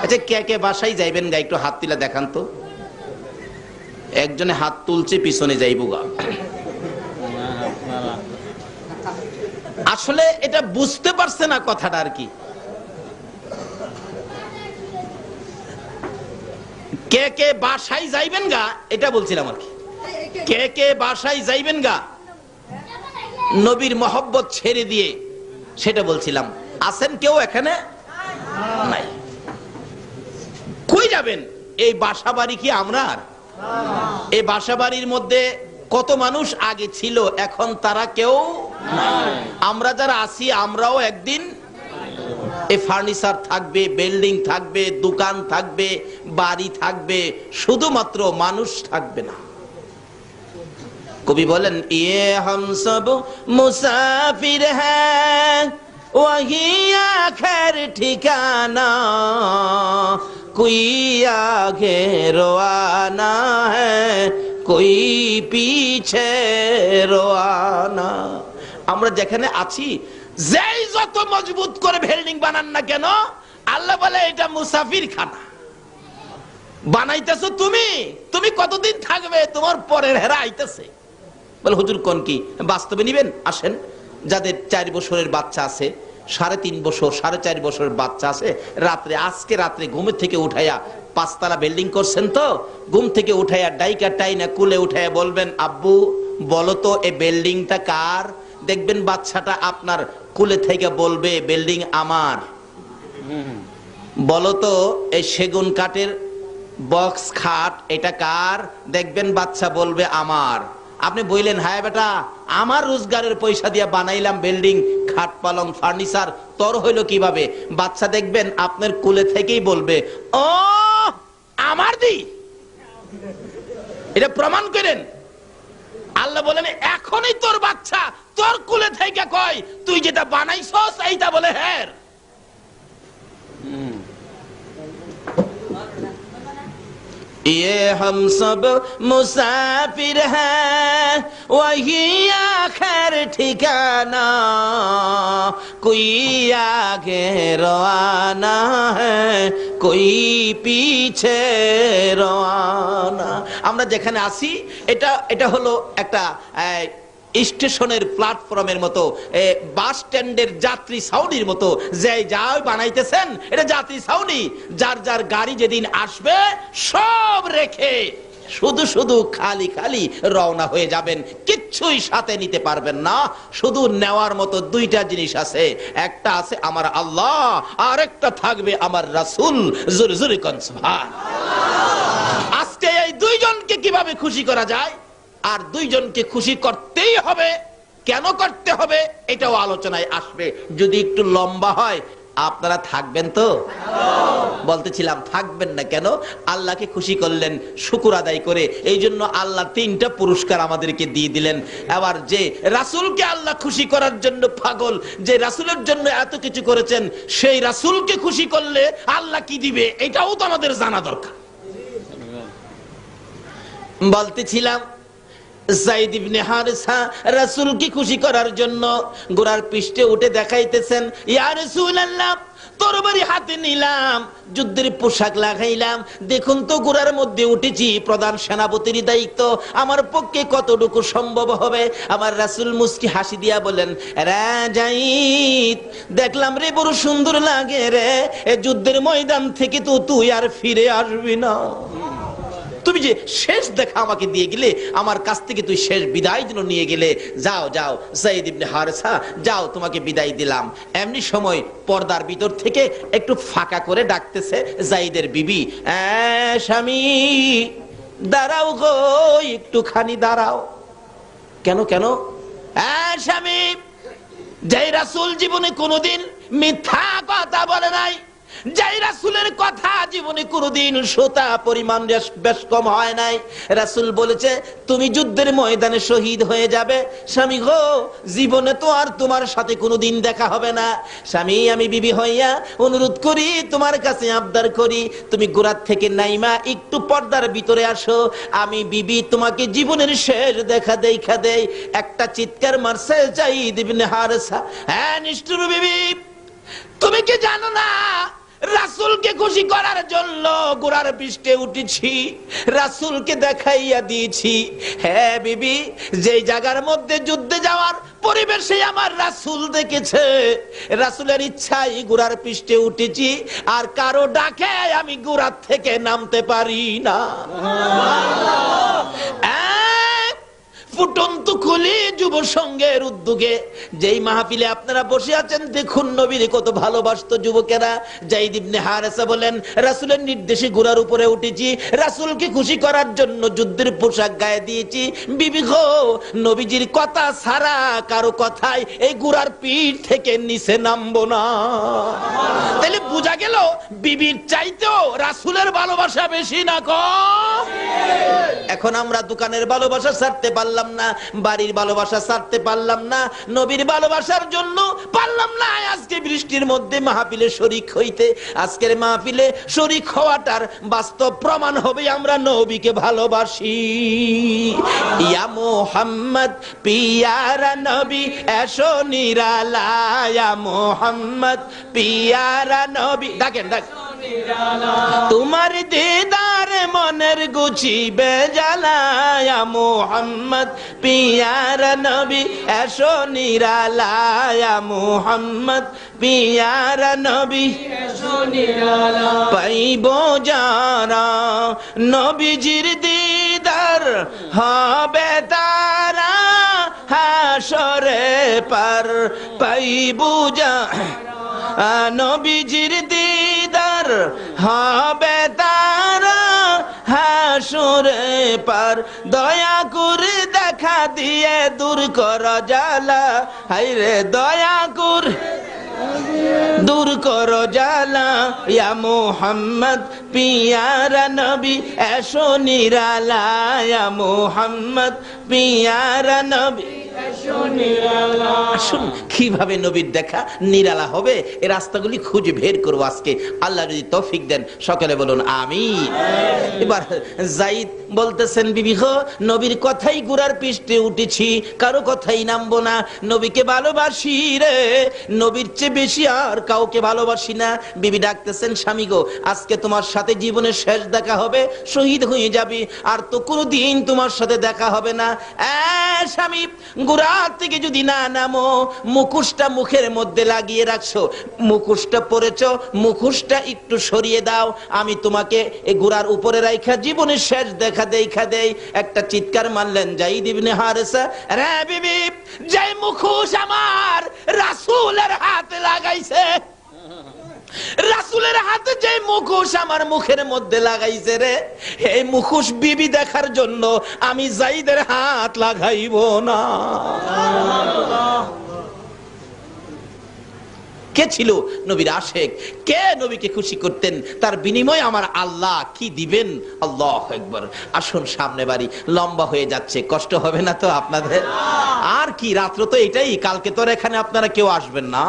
আচ্ছা কে কে বাসায় যাইবেন গা একটু হাত তুলে দেখান তো। একজনে হাত তুলছে, পিছনে যাইবো গা। আসলে এটা বুঝতে পারছে না কথাটা আর কি। কে কে বাসায় যাইবেন গা এটা বলছিলাম আর কি। কে কে বাসায় যাইবেন গা নবীর মহব্বত ছেড়ে দিয়ে, সেটা বলছিলাম। আছেন কেউ এখানে? নাই। কই যাবেন? এই বাসা বাড়ি কি আমরা? এই বাসা বাড়ির মধ্যে কত মানুষ আগে ছিল, এখন তারা কেউ নাই। আমরা যারা আছি আমরাও একদিন এই ফার্নিচার থাকবে, বিল্ডিং থাকবে, দোকান থাকবে, বাড়ি থাকবে, শুধুমাত্র মানুষ থাকবে না। কবি বলেন ইয়ে হাম সব মুসাফির হ্যায় ওয়াহি আখির ঠিকানা কোই আগে রওয়ানা হ্যায় কোই পিছে রওয়ানা। আমরা যেখানে আছি, যেই যত মজবুত করে বিল্ডিং বানান না কেন, আল্লাহ বলে এটা মুসাফির খানা। বানাইতেছো তুমি, তুমি কতদিন থাকবে? তোমার পরের হেরা আইতেছে। বলে হুজুর কোন কি বাস্তবে নিবেন? আসেন, যাদের 4 বছরের বাচ্চা আছে, 3.5 বছর, 4.5 বছরের বাচ্চা আছে, রাত্রে আজকে রাত্রে ঘুমের থেকে উঠাইয়া, 5 তলা বিল্ডিং করছেন তো, ঘুম থেকে উঠাইয়া ডাইকা টাইনা কুলে উঠাইয়া বলবেন আব্বু বলো তো এই বিল্ডিংটা কার? দেখবেন বাচ্চাটা আপনার কুলে থেকে বলবে বিল্ডিং আমার। বলো তো এই সেগুন কাঠের বক্স খাট এটা কার? দেখবেন বাচ্চা বলবে আমার। আপনি বললেন হ্যাঁ বেটা আমার রোজগারের পয়সা দিয়ে বানাইলাম বিল্ডিং, খাট পালং ফার্নিচার, তোর হইলো কিভাবে? বাচ্চা দেখবেন আপনার কুলে থেকেই বলবে ও আমার দি। এটা প্রমাণ করেন। আল্লাহ বলেন এখনই তোর বাচ্চা তোর কুলে থেকে কয় তুই যেটা বানাইছস এইটা বলে হ্যাঁ। ये हम सब मुसाफिर हैं वही आखिर ठिकाना कोई आगे रवाना है कोई पीछे रवाना। আমরা যেখানে আছি এটা হলো একটা স্টেশনের প্ল্যাটফর্মের মতো, বাস স্ট্যান্ডের যাত্রী ছাউনির মতো। যে যাই বানাইতেছেন এটা যাত্রী ছাউনি। যার যার গাড়ি যেদিন আসবে সব রেখে শুধু শুধু খালি খালি রওনা হয়ে যাবেন, কিচ্ছুই সাথে নিতে পারবেন না। শুধু নেওয়ার মতো 2টা জিনিস আছে, একটা আছে আমার আল্লাহ, আর একটা থাকবে আমার রাসূল। জোরে জোরে কোন সুবহানাল্লাহ। আজকে এই 2 জনকে কিভাবে খুশি করা যায়? আর দুইজনকে খুশি করতেই হবে। কেন করতে হবে এটাও আলোচনায় আসবে। যদি একটু লম্বা হয় আপনারা থাকবেন তো? বলতেছিলাম থাকবেন না কেন? আল্লাহকে খুশি করলেন শুকর আদায় করে, এই জন্য আল্লাহ 3টা পুরস্কার আমাদেরকে দিয়ে দিলেন। আবার যে রাসূলকে আল্লাহ খুশি করার জন্য পাগল, যে রাসূলের জন্য এত কিছু করেছেন, সেই রাসূলকে খুশি করলে আল্লাহ কি দিবে এটাও তো আমাদের জানা দরকার। বলতেছিলাম যায়েদ ইবনে হারেসা রাসূলকে খুশি করার জন্য ঘোড়ার পৃষ্ঠে উঠে দেখাইতেছেন, ইয়া রাসূলুল্লাহ তরবারি হাতে নিলাম, যুদ্ধের পোশাক লাগাইলাম, দেখুন তো ঘোড়ার মধ্যে উঠেছি, প্রধান সেনাপতির দায়িত্ব, আমার পক্ষে কতটুকু সম্ভব হবে? আমার রাসূল মুস্কি হাসি দিয়া বলেন, রে যায়েদ দেখলাম রে বড় সুন্দর লাগে রে, এ যুদ্ধের ময়দান থেকে তো তুই আর ফিরে আসবি না। তুমি যে শেষ দেখা আমাকে দিয়ে গেলে, আমার কাছ থেকে তুই শেষ বিদায় দিন নিয়ে গেলে, যাও যাও যায়েদ ইবনে হারেসা যাও, তোমাকে বিদায় দিলাম। এমনি সময় পর্দার ভিতর থেকে একটু ফাঁকা করে ডাকতেছে যায়েদের বিবি, স্বামী দাঁড়াও গো, একটুখানি দাঁড়াও। কেন কেন? স্বামী, যে রাসূল জীবনে কোনোদিন মিথ্যা কথা বলে নাই, যেই রাসূলের কথা জীবনে কোনোদিন সোতা পরিমাণ বেশ কম হয় নাই, রাসূল বলেছে তুমি যুদ্ধের ময়দানে শহীদ হয়ে যাবে। স্বামী গো, জীবনে তো আর তোমার সাথে কোনোদিন দেখা হবে না। স্বামী, আমি বিবি হইয়া অনুরোধ করি, তোমার কাছে আবদার করি, তুমি গোরাত থেকে নাইমা একটু পর্দার ভিতরে আসো, আমি বিবি তোমাকে জীবনের শেষ দেখা দেই। একটা চিৎকার মারছে যায়েদ ইবনে হারেসা, নিষ্ঠুর বিবি, তুমি কি জানো না রাসূলকে খুশি করার জন্য ঘোড়ার পৃষ্ঠে উঠেছি, রাসূলকে দেখাইয়া দিয়েছি। হ্যাঁ বিবি, যেই জায়গার মধ্যে যুদ্ধে যাওয়ার পরিবেশে আমার রাসূল দেখেছে, রাসূলের ইচ্ছাই ঘোড়ার পৃষ্ঠে উঠেছি, আর কারো ডাকে আমি ঘোড়ার থেকে নামতে পারি না। ফুটন্ত খুলি যুব সংঘের উদ্যোগে যেই মাহফিলে আপনারা বসে আছেন, দেখুন নবীর কত ভালোবাসতো যুবকেরা। যায়েদ ইবনে হারেসা বলেন, রাসূলের নির্দেশে ঘোড়ার উপরে উঠেছি, রাসূলকে খুশি করার জন্য যুদ্ধের পোশাক গায়ে দিয়েছি। বিবি গো, নবীজির কথা ছাড়া কারো কথাই এই ঘোড়ার পিঠ থেকে নিচে নামবো না। তাহলে বোঝা গেল বিবির চাইতেও রাসূলের ভালোবাসা বেশি না কম? এখন আমরা দোকানের ভালোবাসা ছাড়তে পারলাম না, বাড়ির ভালোবাসা ছাড়তে পারলাম না, নবীর ভালোবাসার জন্য পারলাম না আজকে বৃষ্টির মধ্যে মাহফিলে শরীক হইতে। আজকের মাহফিলে শরীক হওয়াটার বাস্তব প্রমাণ হবে আমরা নবীকে ভালোবাসি। ইয়া মুহাম্মদ পিয়ারা নবী এসো নিরালায়, ইয়া মুহাম্মদ পিয়ারা নবী, ডাকেন ডাকেন, তোমার দিদার মনের গুছিবে জ্বালায়, মুহাম্মদ পিয়ারা নবী এসো নিরালায়, মুহাম্মদ পিয়ারা নবী এসো নিরালায়। পাইব যারা নবীজির দিদার হবে তারা হাসরে পার, পাইব যারা নবীজির দিদার হবে তারা হাসরে পার। দয়া করে দেখা দিয়ে দূর কর জ্বালা, হায়রে দয়া করে দূর কর জ্বালা, ইয়া মুহাম্মদ পিয়ারা নবী এসো নিরালায়, ইয়া মুহাম্মদ পিয়ারা নবী। আসুন কিভাবে নবীর দেখা নিরালা হবে এই রাস্তাগুলি খুঁজে বের করবো আজকে, আল্লাহ যদি তৌফিক দেন। সকলে বলুন আমিন। এবার যায়েদ বলতেছেন, বিবি গো, নবীর কথাই ঘোড়ার পৃষ্ঠে উঠেছি, কারো কথাই নামবো না, নবীকে ভালোবাসি রে, নবীর চেয়ে বেশি আর কাউকে ভালোবাসি না। বিবি ডাকতেছেন, স্বামী গো, আজকে তোমার সাথে জীবনের শেষ দেখা হবে, শহীদ হয়ে যাবি, আর তো কোনোদিন তোমার সাথে দেখা হবে না। স্বামী, ঘোড়া থেকে যদি না নামো, মুখোশটা মুখের মধ্যে লাগিয়ে রাখছো, মুখোশটা পরেছো, মুখোশটা একটু সরিয়ে দাও, আমি তোমাকে এই ঘোড়ার উপরে রাখা জীবনের শেষ দেখা দেই। একটা চিৎকার মারলেন যায়েদ ইবনে হারেসা, রে বিবি, যে মুখোশ আমার রাসূলের হাতে লাগাইছে, রাসূলের হাতে যে মুখোশ আমার মুখের মধ্যে লাগাইছে রে, এই মুখোশ বিবি দেখার জন্য আমি যায়েদের হাত লাগাইব না। কে ছিল নবীর আশেক? কে নবীকে খুশি করতেন? তার বিনিময়ে আমার আল্লাহ কি দিবেন? আল্লাহু আকবার। আসুন সামনে বাড়ি, লম্বা হয়ে যাচ্ছে, কষ্ট হবে না তো আপনাদের? আর কি, রাত্র তো এটাই, কালকে তো আর এখানে আপনারা কেউ আসবেন না,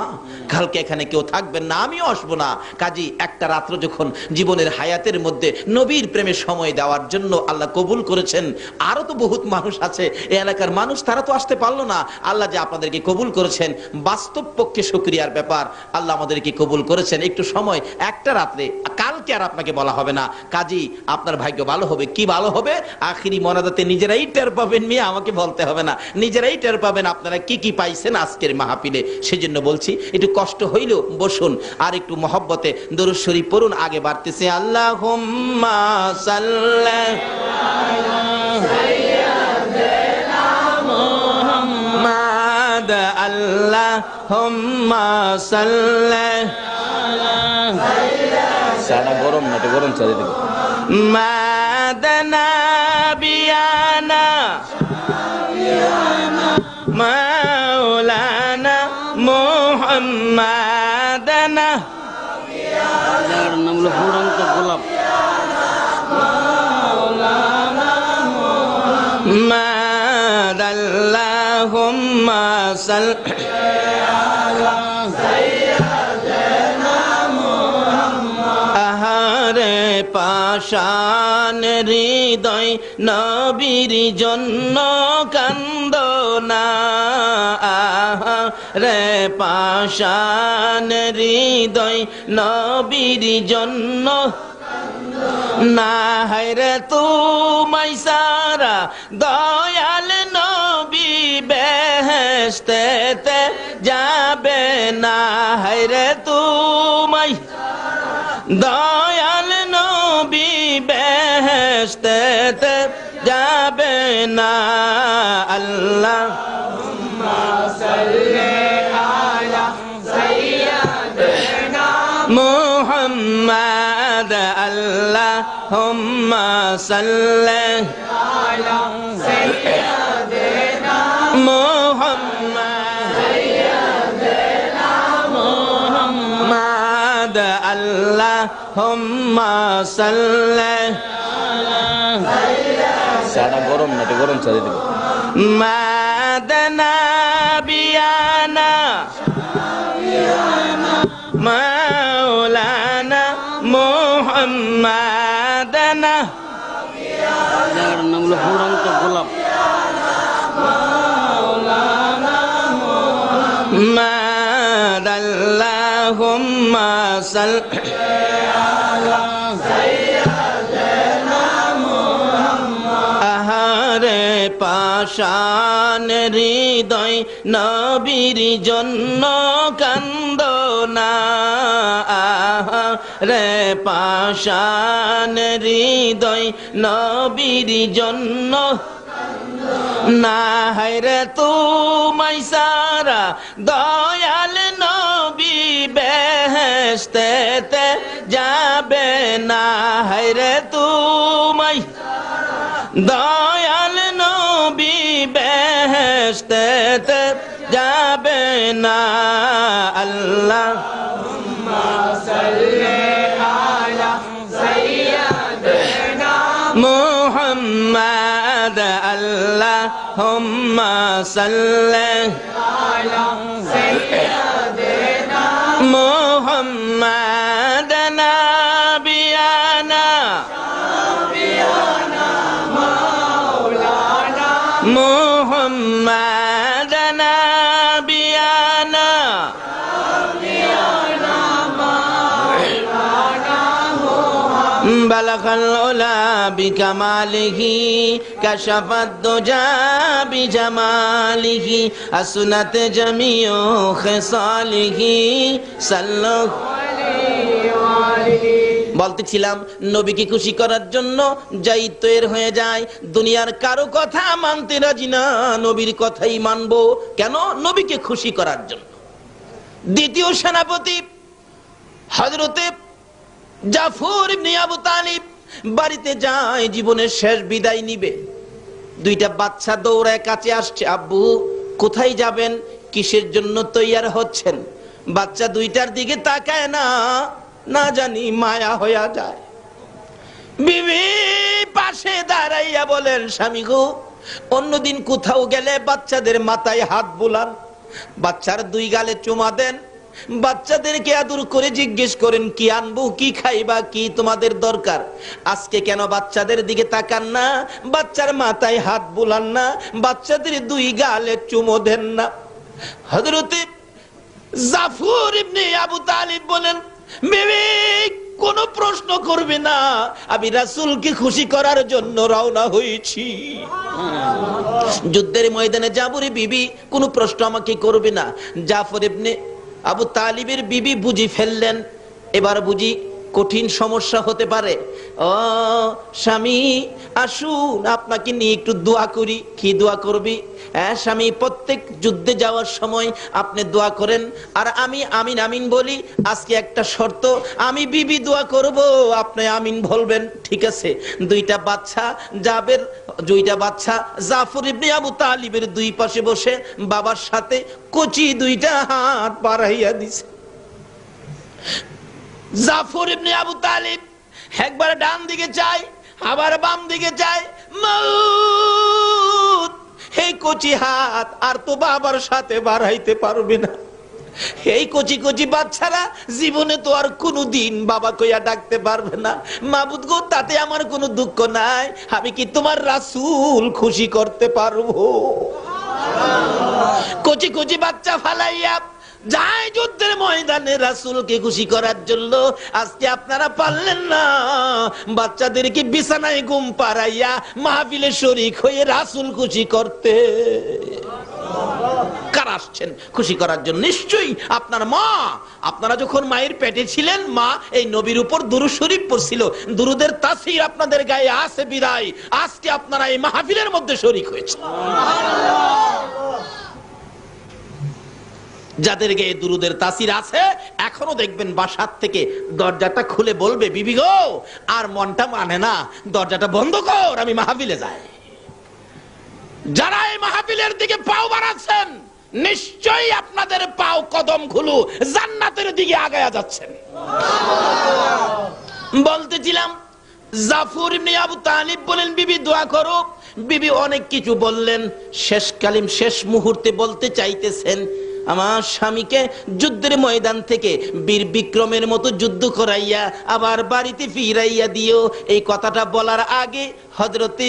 কালকে এখানে কেউ থাকবেন না, আমিও আসবো না। কাজী একটা রাত্র যখন জীবনের হায়াতের মধ্যে নবীর প্রেমে সময় দেওয়ার জন্য আল্লাহ কবুল করেছেন, আরো তো বহুত মানুষ আছে এই এলাকার মানুষ, তারা তো আসতে পারলো না। আল্লাহ যে আপনাদেরকে কবুল করেছেন, বাস্তব পক্ষে শুকরিয়ার ব্যাপার। আল্লাহ আমাদেরকে কবুল করেছেন একটু সময়, একটা রাত্রে, কালকে আর আপনাকে বলা হবে না। কাজী আপনার ভাগ্য ভালো হবে। কি ভালো হবে? আখিরি মনাদাতে নিজেরাই টের পাবেন, মিয়া আমাকে বলতে হবে না, নিজেরাই টের পাবেন আপনারা কি কি পাইছেন আজকের মাহফিলে। সেজন্য বলছি একটু কষ্ট হইলেও বসুন, আর একটু মহব্বতে দরুদ শরীফ পড়ুন। আগে বাড়তেছে আল্লাহুম্মা সাল্লি আলা সাইয়্যিদিনা মুহাম্মাদ, আল্লাহুম্মা সাল্লি আলা সাইয়্যিদিনা, গরম না তো, গরম চলে দিবে, মাদানা বিয়ানা মাওলানা মুহাম্মাদানা, যার নাম হলো ফুরন্ত গোলাপ, মাদাল্লাহুম্মা সাল্লি আলা সাইয়্যিদিনা মুহাম্মাদ। আহারে পাষাণ হৃদয় নবীর জন্য কান্দনা, আহারে পাষাণ হৃদয় নবীর জন্য না, হায়রে তুমাই সারা দয়াল নবী বেহেশতেতে যাবে না, হায়রে তুমাই দয়াল নবী বেহেশতেতে যাবে না। আল্লাহুম্মা সাল্লি আলা সাইয়্যিদিনা মুহাম্মাদ, আল্লাহুম্মা সাল্লি আলা সাইয়্যিদিনা মুহাম্মাদ, সাইয়্যিদিনা মুহাম্মাদ, আল্লাহুম্মা সাল্লি আলা সাইয়্যিদিনা, গরম না তো, গরম চলে দিবে, মাদানা বিয়ানা মাওলানা মুহাম্মাদানা, যার নাম হলো ফুরন্ত গোলাপ, মাদাল্লাহুম্মা সাল্লি আলা সাইয়্যিদিনা মুহাম্মাদ। আহারে পাষাণ হৃদয় নবীর জন্য কান্দনা, আহারে পাষাণ হৃদয় নবীর জন্য না, হায়রে তুমাই সারা দয়াল নবী বেহেশতেতে যাবে না, হায়রে তুমাই দয়াল নবী বেহেশতেতে যাবে না। আল্লাহুম্মা সাল্লি আলা সাইয়্যিদিনা মুহাম্মাদ, আল্লাহুম্মা সাল্লি আলা সাইয়্যিদিনা মুহাম্মাদ, নাবিয়ানা মাওলানা মুহাম্মাদ, নাবিয়ানা বালাগাল উলা বিকামালিহি কাশাফাদ দুজা বিজামালিহি আসনাত জামিউ খিসালিহি সাল্লাল্লাহু আলাইহি ওয়া আলিহি। বলতেছিলাম নবীকে খুশি করার জন্য যাই তৈর হয়ে যায়, দুনিয়ার কারো কথা মানতে রাজি না, নবীর কথাই মানবো। কেন? নবীকে খুশি করার জন্য। দ্বিতীয় সেনাপতি হযরতে জাফর ইবনে আবু তালিব বাড়িতে যায়, জীবনের শেষ বিদায় নিবে। দুইটা বাচ্চা দৌড়ায় কাছে আসছে, আব্বু কোথায় যাবেন, কিসের জন্য তৈয়ার হচ্ছেন? বাচ্চা দুইটার দিকে তাকায় না, না জানি মায়া হইয়া যায়। বিবি পাশে দাঁড়াইয়া বলেন, স্বামী গো, অন্যদিন কোথাও গেলে বাচ্চাদের মাথায় হাত বুলান, বাচ্চার দুই গালে চুমা দেন, বাচ্চাদেরকে আদর করে জিজ্ঞেস করেন কি আনবো, কি খাইবা, কি তোমাদের দরকার। আজকে কেন বাচ্চাদের দিকে তাকান না, বাচ্চার মাথায় হাত বুলান না, বাচ্চাদের দুই গালে চুমো দেন না? হযরতে জাফর ইবনে আবু তালিব বলেন, বিবি কোনো প্রশ্ন করবে না, আমি রাসূলকে খুশি করার জন্য রওনা হয়েছি। যুদ্ধের ময়দানে যাবরে বিবি, কোনো প্রশ্ন আমাকে করবে না। জাফর ইবনে আবু তালিবের বিবি বুঝি ফেললেন, এবার বুঝি কঠিন সমস্যা হতে পারে। ও স্বামী, আসুন আপনাকে নিয়ে একটু দোয়া করি। কি দোয়া করবি? হ্যাঁ স্বামী, প্রত্যেক যুদ্ধে যাওয়ার সময় আপনি দোয়া করেন আর আমি আমিন আমিন বলি। আজকে একটা শর্ত, আমি বিবি দোয়া করব, আপনি আমিন বলবেন, ঠিক আছে? দুইটা বাচ্চা জাফর ইবনে আবু তালিবের দুই পাশে বসে বাবার সাথে কচি দুইটা হাত বাড়াইয়া দিছে। জাফর ইবনে আবু তালিব একবার ডান দিকে চায়, আবার বাম দিকে চায়, মাউত! এই কচি হাত আর তো বাবার সাথে বাড়াইতে পারবে না। এই কচি কচি বাচ্চারা জীবনে তো আর কোনোদিন বাবা কইয়া ডাকতে পারবে না। মাবুদ গো, তাতে আমার কোনো দুঃখ নাই, আমি কি তোমার রাসূল খুশি করতে পারবো? কচি কচি বাচ্চা ফালাইয়া যায় যুদ্ধের ময়দানে রাসূলকে খুশি করার জন্য। আজকে আপনারা পারলেন না বাচ্চাদেরকে বিছানায় ঘুম পাড়াইয়া মাহফিলে শরীক হয়ে রাসূল খুশি করতে। কারা আসছেন খুশি করার জন্য? নিশ্চয়ই আপনার মা। আপনারা যখন মায়ের পেটে ছিলেন, মা এই নবীর উপর দুরূদ শরীফ পড়ছিল, দুরূদের তাসীর আপনাদের গায়ে আছে বিদায় আজকে আপনারা এই মাহফিলের মধ্যে শরীক হয়েছে। যাদের গায়ে দুরূদের তাসীর আছে, এখনো দেখবেন বাসার থেকে দরজাটা খুলে বলবে, বিবি গো, আর মনটা মানে না, দরজাটা বন্ধ কর, আমি মাহফিলে যাই। যারা এই মাহফিলের দিকে পাও বাড়াচ্ছেন, নিশ্চয়ই আপনাদের পাও কদম খুলু জান্নাতের দিকে আগায়া যাচ্ছেন। বলতেছিলাম, জাফর ইবনে আবু তালিব বলেন, বিবি দোয়া করো। বিবি অনেক কিছু বললেন, শেষ কালিম শেষ মুহূর্তে বলতে চাইতেছেন, আমার স্বামীকে যুদ্ধের ময়দান থেকে বীর বিক্রমের মতো যুদ্ধ করাইয়া আবার বাড়িতে ফিরাইয়া দিও। এই কথাটা বলার আগে হযরতে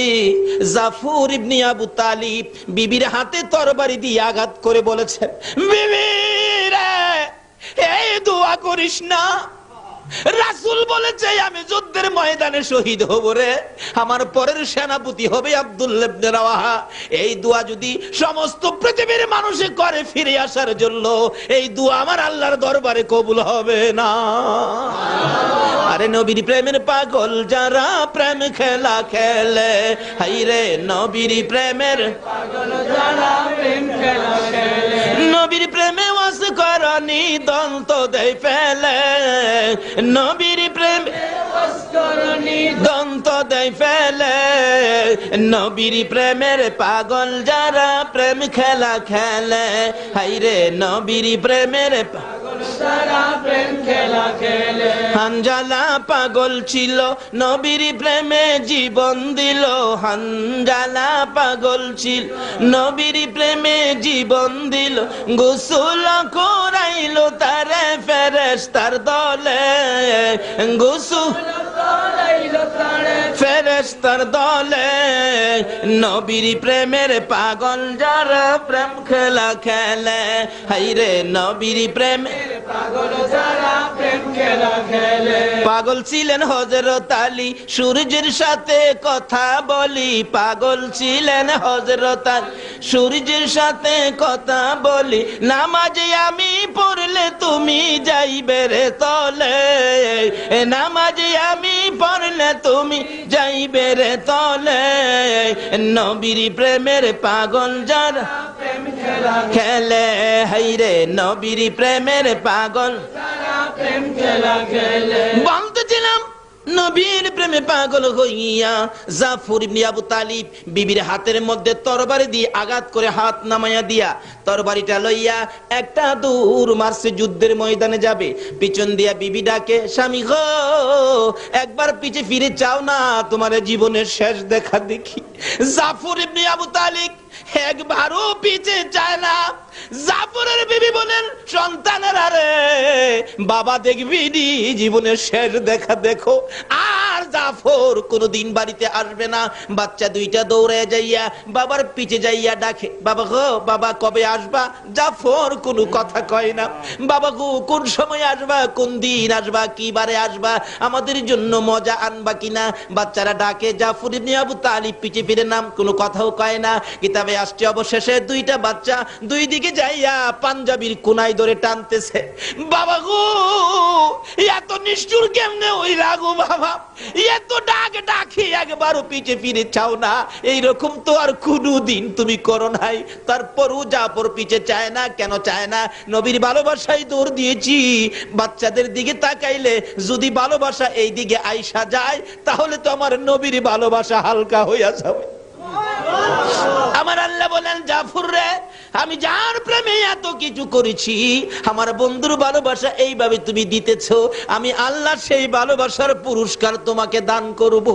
জাফর ইবনে আবু তালিব বিবির হাতে তরবারি দিয়ে আঘাত করে বলেছেন, বিবি রে, এই দোয়া করিস না, রাসূল বলেছে আমি যুদ্ধের ময়দানে শহীদ হব রে, আমার পরের সেনাপতি হবে আব্দুল্লাহ ইবনে রাওয়াহা। এই দোয়া যদি সমস্ত পৃথিবীর মানুষে করে ফিরে আসার জন্য, এই দোয়া আমার আল্লাহর দরবারে কবুল হবে না। আরে নবীর প্রেমের পাগল যারা প্রেম খেলা খেলে, হাই রে নবীর প্রেমের পাগল যারা প্রেম খেলা খেলে, নবীর প্রেমে ওয়াস করনি দন্ত দেই ফেলে, নবীর প্রেমে ওয়াস করনি দন্ত দেই ফেলে, নবীর প্রেমের পাগল যারা প্রেম খেলা খেলে, হাই রে নবীর প্রেমের পাগল যারা প্রেম খেলা খেলে। হানজালা পাগল ছিল নবীর প্রেমে জীবন দিল, হানজালা পাগল ছিল নবীর প্রেমে জীবন দিল, গোসল করাইলো তারে ফেরেশতার দলে, গোসল করাইলো তারে ফেরেশতার দলে, নবীর প্রেমের পাগল যারা প্রেম খেলা খেলে, হাই রে নবীর প্রেমের পাগল যারা প্রেম খেলা খেলে। পাগল ছিলেন হযরত আলী, সূর্যের সাথে কথা বলি, পাগল ছিলেন হযরত আলী, সূর্যের সাথে কথা বলি, নামাজে আমি পড়লে তুমি যাইবে রে তলে, নামাজে আমি পড়লে তুমি যাইবে পায়ের তলে নবীর প্রেমের পাগল যারা খেলে, হাইরে নবীর প্রেমের পাগল বলতেছিলাম। নবীর প্রেমে পাগল হইয়া জাফর ইবনে আবু তালিব বিবির হাতের মধ্যে তরবারি দিয়ে আঘাত করে হাত নামাইয়া দিয়া তরবারিটা লইয়া একটা দূর মারছে, যুদ্ধের ময়দানে যাবে। পিছন দিয়া বিবি ডাকে, স্বামী গো একবার পিছে ফিরে চাও না, তোমার জীবনের শেষ দেখা দেখি। জাফর ইবনে আবু তালিব একবারও পিছে চায় না। জাফরের বিবি বলেন, সন্তানেরা রে বাবা দেখবি নি, জীবনের শেষ দেখা দেখো। আর জাফর কোনদিন বাড়িতে আসবে না। বাচ্চা দুইটা দৌড়ে যাইয়া বাবার পিছে যাইয়া ডাকে, বাবা গো বাবা কবে আসবা? জাফর কোনো কথা কয় না। বাবা গো কোন সময় আসবা, কোন দিন আসবা, কি বারে আসবা, আমাদের জন্য মজা আনবা কিনা? বাচ্চারা ডাকে, জাফর ইবনে আবু তালিব পিছে ফিরে নাম, কোনো কথাও কয় না। কিতাবে আসছে অবশেষে দুইটা বাচ্চা দুই দিকে যাইয়া পাঞ্জাবির কোনায় ধরে টানতেছে। বাবা গো এত নিষ্ঠুর কেমনে ওই লাগো বাবা, এত ডাক ডাকি একবারও পিছে ফিরে চাও না, এইরকম তো আর কোনদিন তুমি করো নাই। তারপরও জাফর পিছে চায় না। কেন চায় না? নবীর ভালোবাসায় দৌড় দিয়েছি। বাচ্চাদের দিকে তাকাইলে যদি ভালোবাসা এই দিকে আইসা যায়, তাহলে তো আমার নবীর ভালোবাসা হালকা হইয়া যাবে। আমার আল্লাহ বলেন, জাফর রে আমি যার প্রেমে এত কিছু করেছি, আমার বন্ধুর ভালোবাসা এইভাবে তুমি দিতেছো, আমি আল্লাহ সেই ভালোবাসার পুরস্কার তোমাকে দান করব।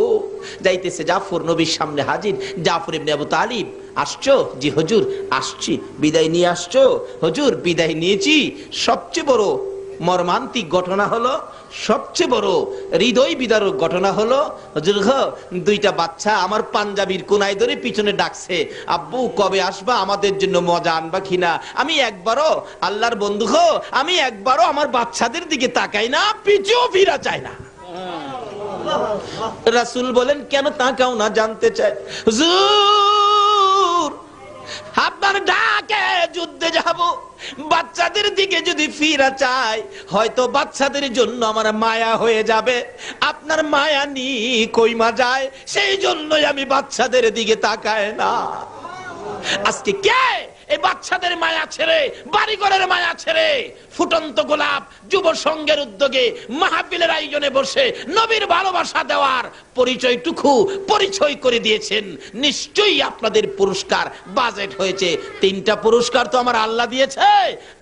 যাইতেছে জাফর নবীর সামনে হাজির। জাফর ইবনে আবু তালিব, আসছো? জি হুজুর আসছি। বিদায় নিয়ে আসছো? হুজুর বিদায় নিয়েছি। সবচেয়ে বড় মর্মান্তিক ঘটনা হলো, সবচেয়ে বড় হৃদয় বিদারক ঘটনা হলো, হুজুর গো দুইটা বাচ্চা আমার পাঞ্জাবির কোনায় ধরে পিছনে ডাকছে, আব্বু কবে আসবা, আমাদের জন্য মজা আনবা কিনা? আমি একবারও, আল্লাহর বন্ধু গো, আমি একবারও আমার বাচ্চাদের দিকে তাকাই না, পিছেও ফিরা চাই না। রাসূল বলেন, কেন তাকাও না? জানতে চাই। হুজুর আপনার ডাকে যুদ্ধে যাব, বাচ্চাদের দিকে যদি ফিরা চাই, হয়তো বাচ্চাদের জন্য আমার মায়া হয়ে যাবে। আপনার মায়া নি কইমা যায়, সেই জন্যই আমি বাচ্চাদের দিকে তাকায় না। আজকে কে এই বাচ্চাদের মায়া ছেড়ে, বাড়িঘরের মায়া ছেড়ে, ফুটন্ত গোলাপ যুব সংঘের উদ্যোগে মাহফিলের আয়োজনে বসে নবীর ভালোবাসা দেওয়ার পরিচয় করে দিয়েছেন? নিশ্চয়ই আপনাদের পুরস্কার বাজেট হয়েছে। 3টা পুরস্কার তো আমার আল্লাহ দিয়েছে।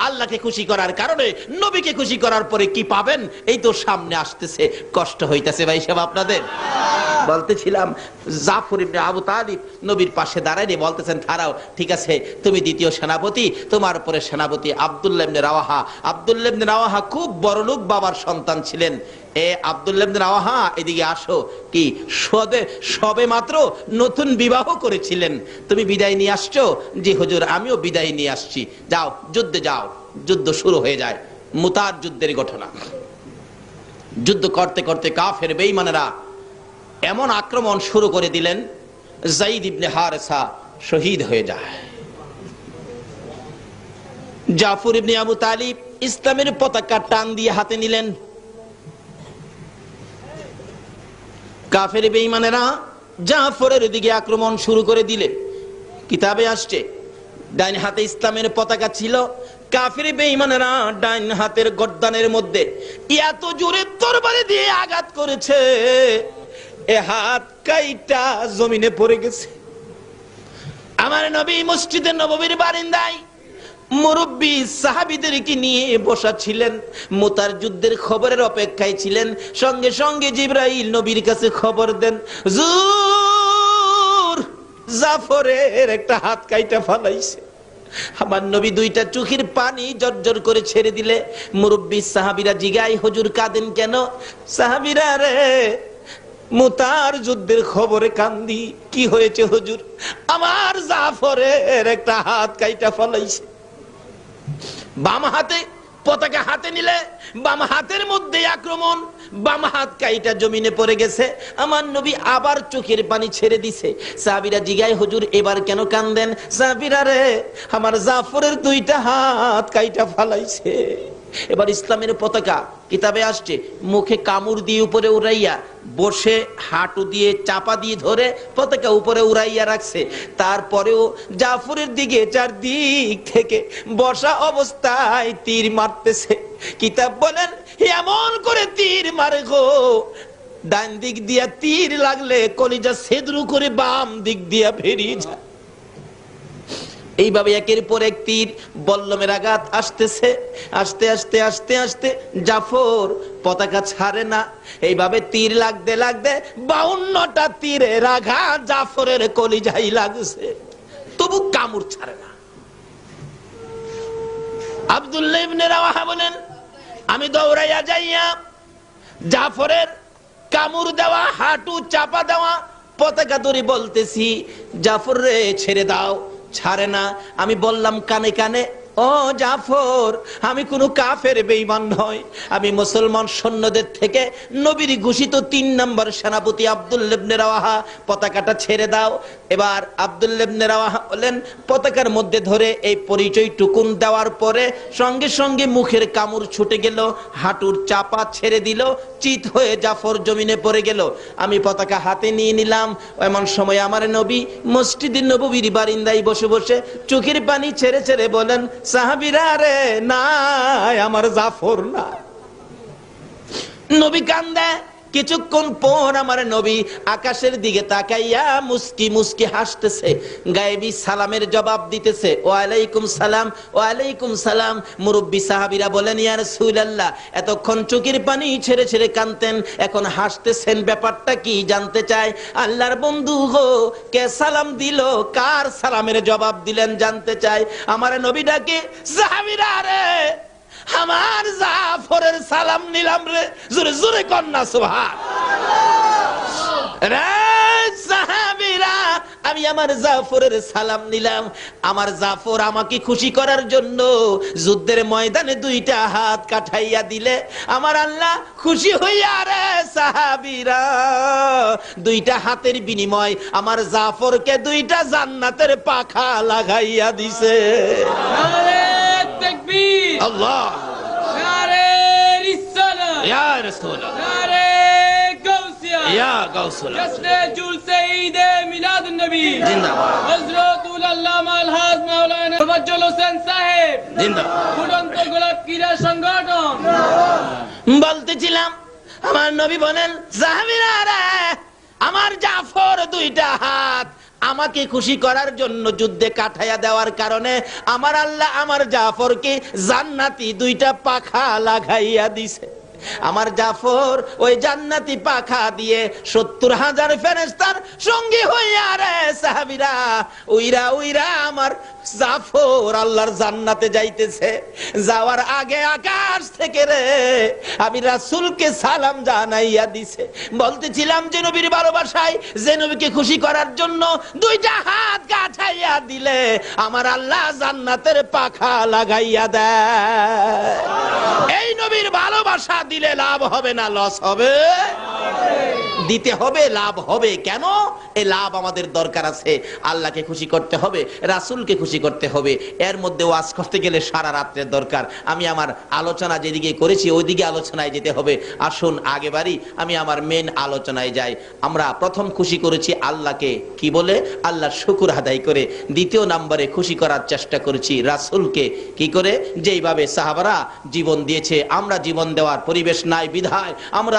আল্লাহকে খুশি করার কারণে নবীকে খুশি করার পরে কি পাবেন, এই তো সামনে আসতেছে। কষ্ট হইতেছে ভাই সব আপনাদের? বলতেছিলাম, জাফর ইবনে আবু তালিব নবীর পাশে দাঁড়াইয়ে বলতেছেন, দাঁড়াও, ঠিক আছে তুমি দ্বিতীয় সেনাপতি, তোমার উপরে সেনাপতি আব্দুল্লাহ ইবনে রাওয়াহা। আব্দুল্লাহ ইবনে রাওয়াহা খুব বড়লোক বাবার সন্তান ছিলেন। এ আব্দুল্লাহ ইবনে রাওয়াহা এদিকে আসো। কি সবে মাত্র নতুন বিবাহ করেছিলেন, তুমি বিদায় নিয়ে আসছো? জি হুজুর আমিও বিদায় নিয়ে আসছি। যাও যুদ্ধে যাও। যুদ্ধ শুরু হয়ে যায়। মুতার যুদ্ধের ঘটনা। যুদ্ধ করতে করতে কাফের বেঈমানেরা এমন আক্রমণ শুরু করে দিলেন, যায়েদ ইবনে হারেসা শহীদ হয়ে যায়। জাফর ইবনে আবু তালিব ইসলামের পতাকা টান দিয়ে হাতে নিলেন। কাফের বেঈমানেরা জাফরের দিকে আক্রমণ শুরু করে দিলে। কিতাবে আসছে ডাইন হাতে ইসলামের পতাকা ছিল, কাফের বেঈমানেরা ডাইন হাতের গর্দানের মধ্যে এত জোরে তরবারি দিয়ে আঘাত করেছে, এ হাত কাইটা জমিনে পড়ে গেছে। আমার নবী মসজিদে নববীর বারিন্দায় মুরব্বী সাহাবীদেরকে নিয়ে বসা ছিলেন, মুতার যুদ্ধের খবরের অপেক্ষায় ছিলেন। সঙ্গে সঙ্গে জিবরাইল নবীর কাছে খবর দেন, হুজুর জাফরের একটা হাত কাইটা ফালাইছে। আমার নবী দুইটা চোখের পানি জর্জর করে ছেড়ে দিলে। মুরব্বী সাহাবীরা জিগায়, হুজুর কাঁদেন কেন? সাহাবীরা রে মুতার যুদ্ধের খবরে কান্দি। কি হয়েছে হুজুর? আমার জাফরের একটা হাত কাইটা ফলাইছে। বাম হাতে পতাকা হাতে নিলে বাম হাতের মধ্যে আক্রমণ, বাম হাত কাইটা জমিনে পড়ে গেছে। আমার নবী আবার চোখের পানি ছেড়ে দিছে। সাহাবীরা জিগায়, হুজুর এবার কেন কান্দেন? সাহাবীরা রে আমার জাফরের দুইটা হাত কাইটা ফালাইছে। এবার ইসলামের পতাকা কিতাবে আসছে, মুখে কামড় দিয়ে উপরে উড়াইয়া বসে হাঁটু দিয়ে চাপা দিয়ে ধরে পতাকা উপরে উড়াইয়া রাখছে। তারপরেও জাফরের দিকে চারদিক থেকে বসা অবস্থায় তীর মারতেছে। কিতাব বলেন এমন করে তীর মারে গো, ডান দিক দিয়া তীর লাগলে কলিজা ছেদ্রু করে বাম দিক দিয়া বেরিয়ে যায়। এইভাবে একের পর এক তীর বল্লমের আঘাত আসতেছে। আস্তে আস্তে আস্তে আস্তে জাফর পতাকা ছাড়ে না। এইভাবে তীর লাগতে লাগতে 52টা তীরের আঘাত জাফরের কলিজায় লাগছে, তবু কামড় ছাড়ে না। আব্দুল্লাহ ইবনে রাওয়াহা বলেন আমি দৌড়াইয়া যাইয়া জাফরের কামড় দেওয়া হাঁটু চাপা দেওয়া পতাকা ধরে বলতেছি, জাফর রে ছেড়ে দাও, ছাড়ে না। আমি বললাম কানে কানে, ও জাফর, আমি কোনো কাফের বেঈমান নই, আমি মুসলমান সৈন্যদের থেকে নবীর ঘোষিত 3 নম্বর সেনাপতি আব্দুল্লাহ ইবনে রাওয়াহা, পতাকাটা ছেড়ে দাও। এবার আব্দুল্লাহ ইবনে রাওয়াহা বলেন পতাকার মধ্যে ধরে এই পরিচয় টুকুন দেওয়ার পরে সঙ্গে সঙ্গে মুখের কামড় ছুটে গেল, হাঁটুর চাপা ছেড়ে দিল, চিত হয়ে জাফর জমিনে পড়ে গেল। আমি পতাকা হাতে নিয়ে নিলাম। এমন সময় আমার নবী মসজিদে নববীর বারিন্দায় বসে বসে চোখের পানি ছেড়ে ছেড়ে বলেন, সাহাবীরা রে নাই আমার জাফর না। নবী কান্দে। কিছুক্ষণ পর আমার নবী আকাশের দিকে তাকাইয়া মুস্কি মুস্কি হাসতেছে, গায়েবী সালামের জবাব দিতেছে, ওয়ালাইকুম সালাম, ওয়ালাইকুম সালাম। মুরব্বী সাহাবীরা বলেন ইয়া রাসূলুল্লাহ, এতক্ষণ চোখের পানি ছেড়ে ছেড়ে কাঁদতেন, এখন হাসতেছেন, ব্যাপারটা কি জানতে চাই। আল্লাহর বন্ধু গো, কে সালাম দিল, কার সালামের জবাব দিলেন জানতে চাই। আমার নবী ডাকে, সাহাবীরা রে আমার জাফরের সালাম নিলাম রে, জোরে জোরে কন্যা সুবহান। রে সাহাবীরা, আমি আমার জাফরের সালাম নিলাম। আমার জাফর আমাকে খুশি করার জন্য যুদ্ধের ময়দানে 2টা হাত কাঠাইয়া দিলে আমার আল্লাহ খুশি হইয়া রে সাহাবীরা 2টা হাতের বিনিময় আমার জাফরকে 2টা জান্নাতের পাখা লাগাইয়া দিছে। আল্লাহ ইয়া রাসূলুল্লাহ ইয়া গাউসুল জশ্নে জুলসে ঈদে মিলাদুন নবী জিন্দাবাদ। হযরতুল আল্লামা আলহাজ মাওলানা মুফাজ্জল হোসেন সাহেব জিন্দাবাদ। ফুটন্ত গোলাপ ক্রীড়া সংগঠন। বলতেছিলাম আমার নবী বলেন, সাহাবীরা রে আমার জাফর 2টা হাত আমাকে খুশি করার জন্য যুদ্ধে কাঠাইয়া দেওয়ার কারণে আমার আল্লাহ আমার জাফরকে জান্নাতি 2টা পাখা লাগাইয়া দিছে। আমার জাফর ওই জান্নাতি পাখা দিয়ে 70,000 ফেরেশতার সঙ্গী হইয়া রে সাহাবীরা উইরা উইরা আমার জাফর আল্লাহর জান্নাতে যাইতেছে। যাওয়ার আগে আকাশ থেকে রে আমি রাসূলকে সালাম জানাইয়া দিছে। বলতেছিলাম যে নবীর ভালোবাসায়, যে নবীকে খুশি করার জন্য 2টা হাত কাঠাইয়া দিলে আমার আল্লাহ জান্নাতের পাখা লাগাইয়া দেয়। এই নবীর ভালোবাসা দিলে লাভ হবে না লস হবে? দিতে হবে, লাভ হবে। কেন? এই লাভ আমাদের দরকার আছে। আল্লাহকে খুশি করতে হবে, রাসূলকে খুশি করতে হবে। এর মধ্যে ওয়াজ করতে গেলে সারা রাত্রের দরকার। আমি আমার আলোচনা যেদিকে করেছি ওইদিকে আলোচনায় যেতে হবে। আসুন আগে বাড়ি, আমি আমার মেন আলোচনায় যাই। আমরা প্রথম খুশি করেছি আল্লাহকে, কি বলে? আল্লাহর শুকর আদায় করে। দ্বিতীয় নম্বরে খুশি করার চেষ্টা করেছি রাসূলকে, কি করে? যেইভাবে সাহাবারা জীবন দিয়েছে, আমরা জীবন দেওয়ার পরিবেশ নাই বিধায় আমরা